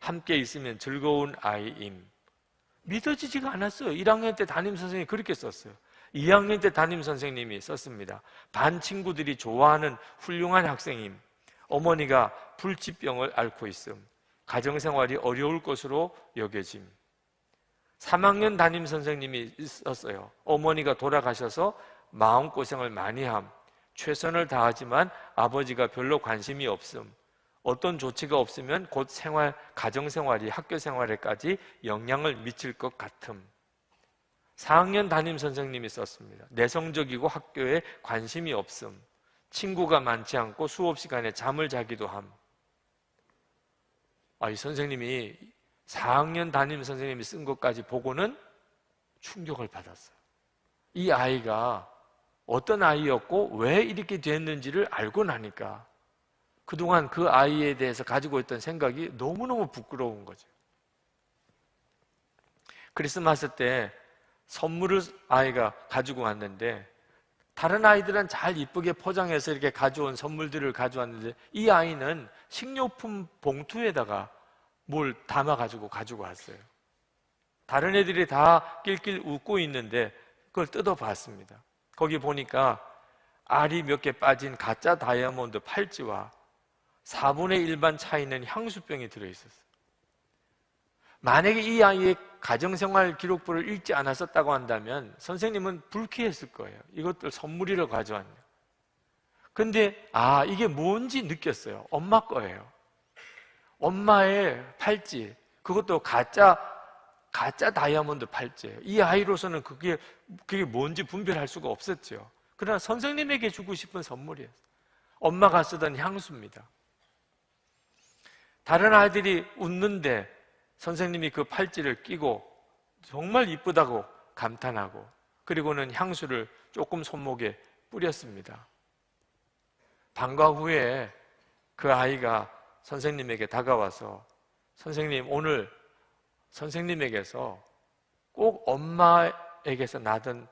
함께 있으면 즐거운 아이임. 믿어지지가 않았어요. 1학년 때 담임 선생님이 그렇게 썼어요. 2학년 때 담임 선생님이 썼습니다. 반 친구들이 좋아하는 훌륭한 학생임, 어머니가 불치병을 앓고 있음, 가정생활이 어려울 것으로 여겨짐. 3학년 담임 선생님이 썼어요. 어머니가 돌아가셔서 마음고생을 많이 함, 최선을 다하지만 아버지가 별로 관심이 없음, 어떤 조치가 없으면 곧 가정생활이 학교생활에까지 영향을 미칠 것 같음. 4학년 담임 선생님이 썼습니다. 내성적이고 학교에 관심이 없음, 친구가 많지 않고 수업 시간에 잠을 자기도 함. 이 선생님이 4학년 담임 선생님이 쓴 것까지 보고는 충격을 받았어요. 이 아이가 어떤 아이였고 왜 이렇게 됐는지를 알고 나니까 그동안 그 아이에 대해서 가지고 있던 생각이 너무너무 부끄러운 거죠. 크리스마스 때 선물을 아이가 가지고 왔는데, 다른 아이들은 잘 이쁘게 포장해서 이렇게 가져온 선물들을 가져왔는데 이 아이는 식료품 봉투에다가 뭘 담아가지고 왔어요. 다른 애들이 다 낄낄 웃고 있는데 그걸 뜯어봤습니다. 거기 보니까 알이 몇 개 빠진 가짜 다이아몬드 팔찌와 4분의 1반 차이는 향수병이 들어있었어요. 만약에 이 아이의 가정생활 기록부를 읽지 않았었다고 한다면 선생님은 불쾌했을 거예요. 이것들 선물이라고 가져왔냐. 근데 이게 뭔지 느꼈어요. 엄마 거예요. 엄마의 팔찌, 그것도 가짜 다이아몬드 팔찌예요. 이 아이로서는 그게 뭔지 분별할 수가 없었죠. 그러나 선생님에게 주고 싶은 선물이었어요. 엄마가 쓰던 향수입니다. 다른 아이들이 웃는데 선생님이 그 팔찌를 끼고 정말 이쁘다고 감탄하고, 그리고는 향수를 조금 손목에 뿌렸습니다. 방과 후에 그 아이가 선생님에게 다가와서, 선생님, 오늘 선생님에게서 꼭 엄마에게서 나던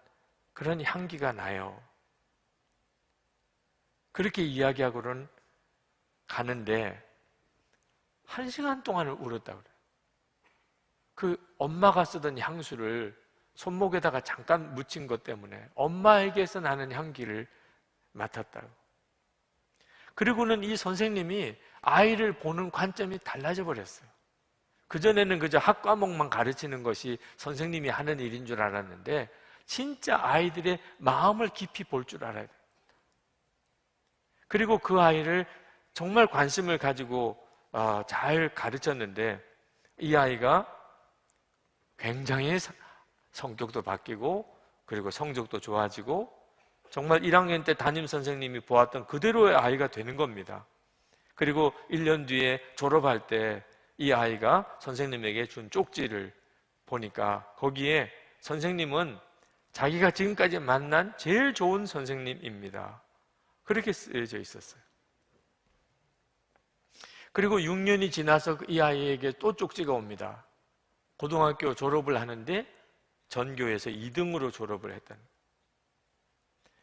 그런 향기가 나요. 그렇게 이야기하고는 가는데 1시간 동안을 울었다고 그래요. 그 엄마가 쓰던 향수를 손목에다가 잠깐 묻힌 것 때문에 엄마에게서 나는 향기를 맡았다고. 그리고는 이 선생님이 아이를 보는 관점이 달라져 버렸어요. 그전에는 그저 학과목만 가르치는 것이 선생님이 하는 일인 줄 알았는데 진짜 아이들의 마음을 깊이 볼 줄 알아야 돼요. 그리고 그 아이를 정말 관심을 가지고 잘 가르쳤는데 이 아이가 굉장히 성격도 바뀌고 그리고 성적도 좋아지고 정말 1학년 때 담임 선생님이 보았던 그대로의 아이가 되는 겁니다. 그리고 1년 뒤에 졸업할 때 이 아이가 선생님에게 준 쪽지를 보니까 거기에 선생님은 자기가 지금까지 만난 제일 좋은 선생님입니다. 그렇게 쓰여져 있었어요. 그리고 6년이 지나서 이 아이에게 또 쪽지가 옵니다. 고등학교 졸업을 하는데 전교에서 2등으로 졸업을 했다는.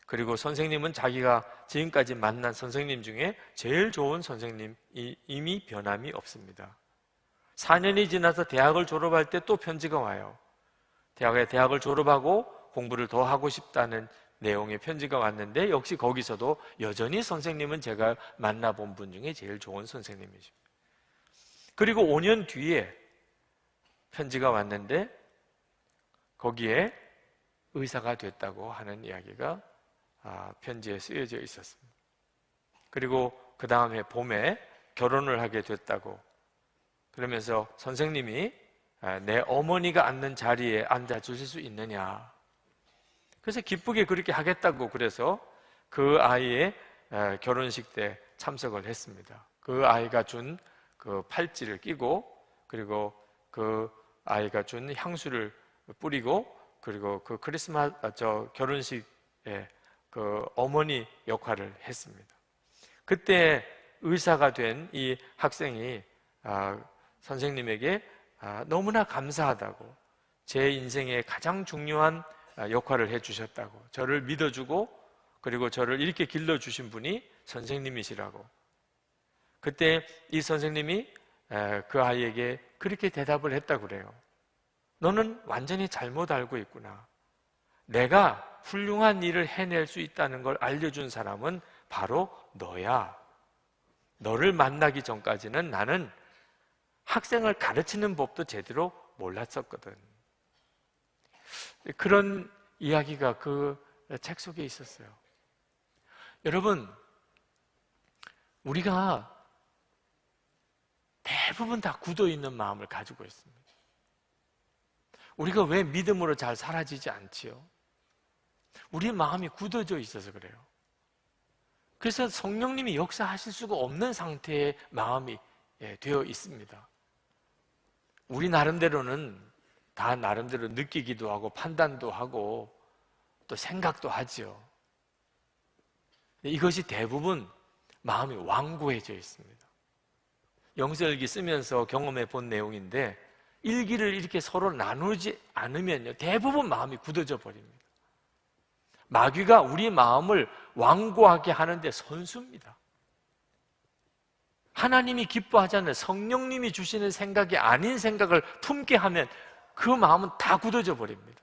그리고 선생님은 자기가 지금까지 만난 선생님 중에 제일 좋은 선생님, 이미 변함이 없습니다. 4년이 지나서 대학을 졸업할 때 또 편지가 와요. 대학을 졸업하고 공부를 더 하고 싶다는 내용의 편지가 왔는데 역시 거기서도 여전히 선생님은 제가 만나본 분 중에 제일 좋은 선생님이십니다. 그리고 5년 뒤에 편지가 왔는데 거기에 의사가 됐다고 하는 이야기가 편지에 쓰여져 있었습니다. 그리고 그 다음에 봄에 결혼을 하게 됐다고, 그러면서 선생님이 내 어머니가 앉는 자리에 앉아 주실 수 있느냐, 그래서 기쁘게 그렇게 하겠다고, 그래서 그 아이의 결혼식 때 참석을 했습니다. 그 아이가 준 그 팔찌를 끼고, 그리고 그 아이가 준 향수를 뿌리고, 그리고 그 결혼식에 그 어머니 역할을 했습니다. 그때 의사가 된 이 학생이 선생님에게 너무나 감사하다고, 제 인생의 가장 중요한 역할을 해주셨다고, 저를 믿어주고 그리고 저를 이렇게 길러주신 분이 선생님이시라고. 그때 이 선생님이 그 아이에게 그렇게 대답을 했다고 그래요. 너는 완전히 잘못 알고 있구나. 내가 훌륭한 일을 해낼 수 있다는 걸 알려준 사람은 바로 너야. 너를 만나기 전까지는 나는 학생을 가르치는 법도 제대로 몰랐었거든. 그런 이야기가 그 책 속에 있었어요. 여러분, 우리가 대부분 다 굳어있는 마음을 가지고 있습니다. 우리가 왜 믿음으로 잘 사라지지 않지요? 우리 마음이 굳어져 있어서 그래요. 그래서 성령님이 역사하실 수가 없는 상태의 마음이 되어 있습니다. 우리 나름대로는 다 나름대로 느끼기도 하고 판단도 하고 또 생각도 하지요. 이것이 대부분 마음이 완고해져 있습니다. 영서일기 쓰면서 경험해 본 내용인데, 일기를 이렇게 서로 나누지 않으면요, 대부분 마음이 굳어져 버립니다. 마귀가 우리 마음을 완고하게 하는데 선수입니다. 하나님이 기뻐하잖아요. 성령님이 주시는 생각이 아닌 생각을 품게 하면 그 마음은 다 굳어져 버립니다.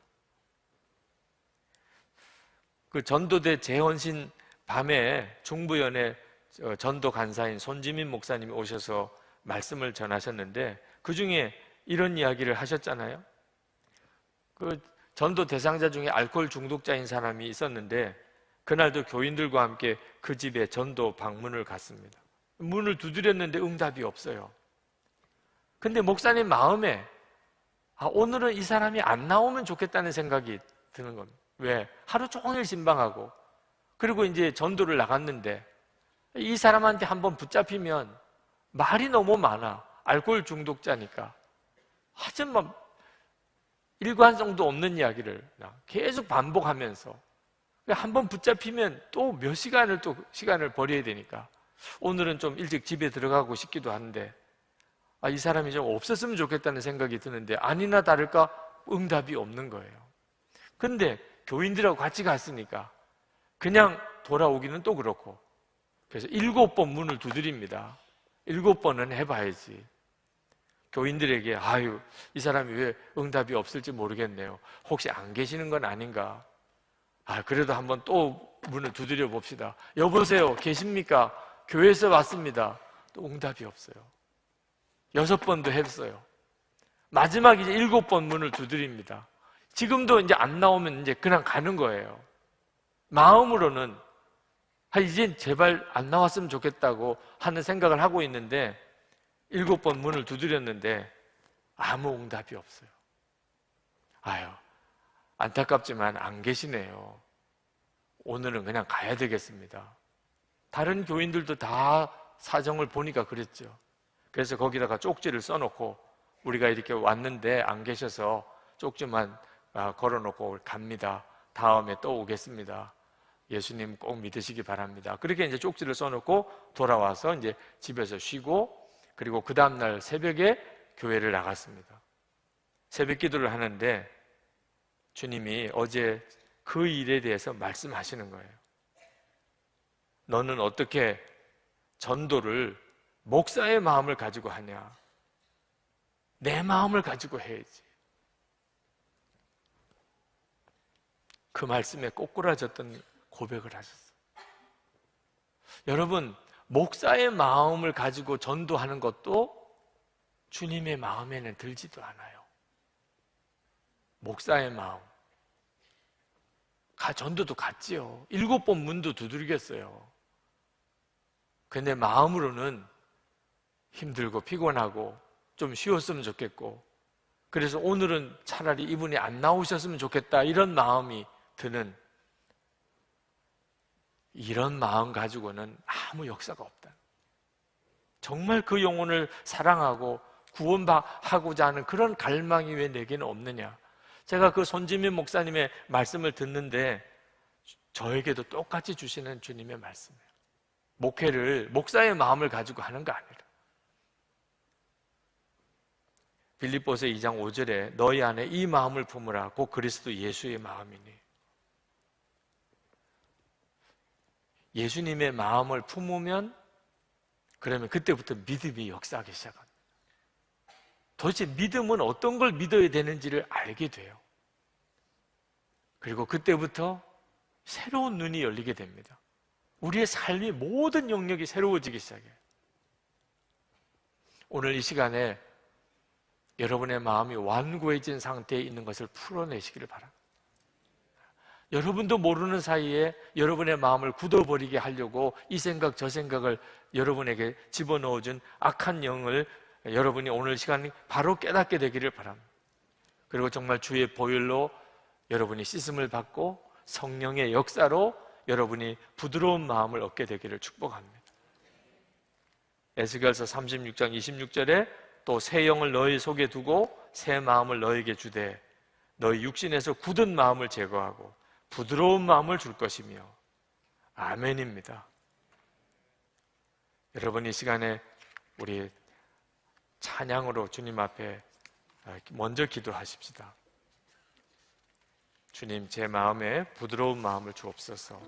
그 전도대 재헌신 밤에 중부연의 전도 간사인 손지민 목사님이 오셔서 말씀을 전하셨는데, 그 중에 이런 이야기를 하셨잖아요. 그 전도 대상자 중에 알코올 중독자인 사람이 있었는데, 그날도 교인들과 함께 그 집에 전도 방문을 갔습니다. 문을 두드렸는데 응답이 없어요. 근데 목사님 마음에 오늘은 이 사람이 안 나오면 좋겠다는 생각이 드는 겁니다. 왜? 하루 종일 신방하고, 그리고 이제 전도를 나갔는데 이 사람한테 한번 붙잡히면 말이 너무 많아. 알코올 중독자니까. 하지만 일관성도 없는 이야기를 계속 반복하면서, 한번 붙잡히면 또 몇 시간을 버려야 되니까 오늘은 좀 일찍 집에 들어가고 싶기도 한데 이 사람이 좀 없었으면 좋겠다는 생각이 드는데 아니나 다를까 응답이 없는 거예요. 근데 교인들하고 같이 갔으니까 그냥 돌아오기는 또 그렇고, 그래서 7번 문을 두드립니다. 7번은 해봐야지. 교인들에게 이 사람이 왜 응답이 없을지 모르겠네요. 혹시 안 계시는 건 아닌가? 그래도 한번 또 문을 두드려 봅시다. 여보세요, 계십니까? 교회에서 왔습니다. 또 응답이 없어요. 6번도 했어요. 마지막 이제 7번 문을 두드립니다. 지금도 이제 안 나오면 이제 그냥 가는 거예요. 마음으로는 이젠 제발 안 나왔으면 좋겠다고 하는 생각을 하고 있는데 7번 문을 두드렸는데 아무 응답이 없어요. 안타깝지만 안 계시네요. 오늘은 그냥 가야 되겠습니다. 다른 교인들도 다 사정을 보니까 그랬죠. 그래서 거기다가 쪽지를 써놓고 우리가 이렇게 왔는데 안 계셔서 쪽지만 걸어놓고 갑니다. 다음에 또 오겠습니다. 예수님 꼭 믿으시기 바랍니다. 그렇게 이제 쪽지를 써놓고 돌아와서 이제 집에서 쉬고, 그리고 그 다음날 새벽에 교회를 나갔습니다. 새벽 기도를 하는데 주님이 어제 그 일에 대해서 말씀하시는 거예요. 너는 어떻게 전도를 목사의 마음을 가지고 하냐? 내 마음을 가지고 해야지. 그 말씀에 꼬꾸라졌던 고백을 하셨어요. 여러분, 목사의 마음을 가지고 전도하는 것도 주님의 마음에는 들지도 않아요. 목사의 마음. 전도도 갔지요. 7번 문도 두드리겠어요. 근데 마음으로는 힘들고 피곤하고 좀 쉬었으면 좋겠고, 그래서 오늘은 차라리 이분이 안 나오셨으면 좋겠다, 이런 마음이 드는, 이런 마음 가지고는 아무 역사가 없다. 정말 그 영혼을 사랑하고 구원하고자 하는 그런 갈망이 왜 내게는 없느냐? 제가 그 손지민 목사님의 말씀을 듣는데 저에게도 똑같이 주시는 주님의 말씀이에요. 목회를 목사의 마음을 가지고 하는 거 아니라. 빌립보서 2장 5절에 너희 안에 이 마음을 품으라 곧 그리스도 예수의 마음이니. 예수님의 마음을 품으면 그러면 그때부터 믿음이 역사하기 시작합니다. 도대체 믿음은 어떤 걸 믿어야 되는지를 알게 돼요. 그리고 그때부터 새로운 눈이 열리게 됩니다. 우리의 삶의 모든 영역이 새로워지기 시작해요. 오늘 이 시간에 여러분의 마음이 완고해진 상태에 있는 것을 풀어내시기를 바랍니다. 여러분도 모르는 사이에 여러분의 마음을 굳어버리게 하려고 이 생각 저 생각을 여러분에게 집어넣어준 악한 영을 여러분이 오늘 시간 바로 깨닫게 되기를 바랍니다. 그리고 정말 주의 보혈로 여러분이 씻음을 받고 성령의 역사로 여러분이 부드러운 마음을 얻게 되기를 축복합니다. 에스겔서 36장 26절에 또 새 영을 너희 속에 두고 새 마음을 너희에게 주되 너희 육신에서 굳은 마음을 제거하고 부드러운 마음을 줄 것이며. 아멘입니다. 여러분, 이 시간에 우리 찬양으로 주님 앞에 먼저 기도하십시다. 주님, 제 마음에 부드러운 마음을 주옵소서.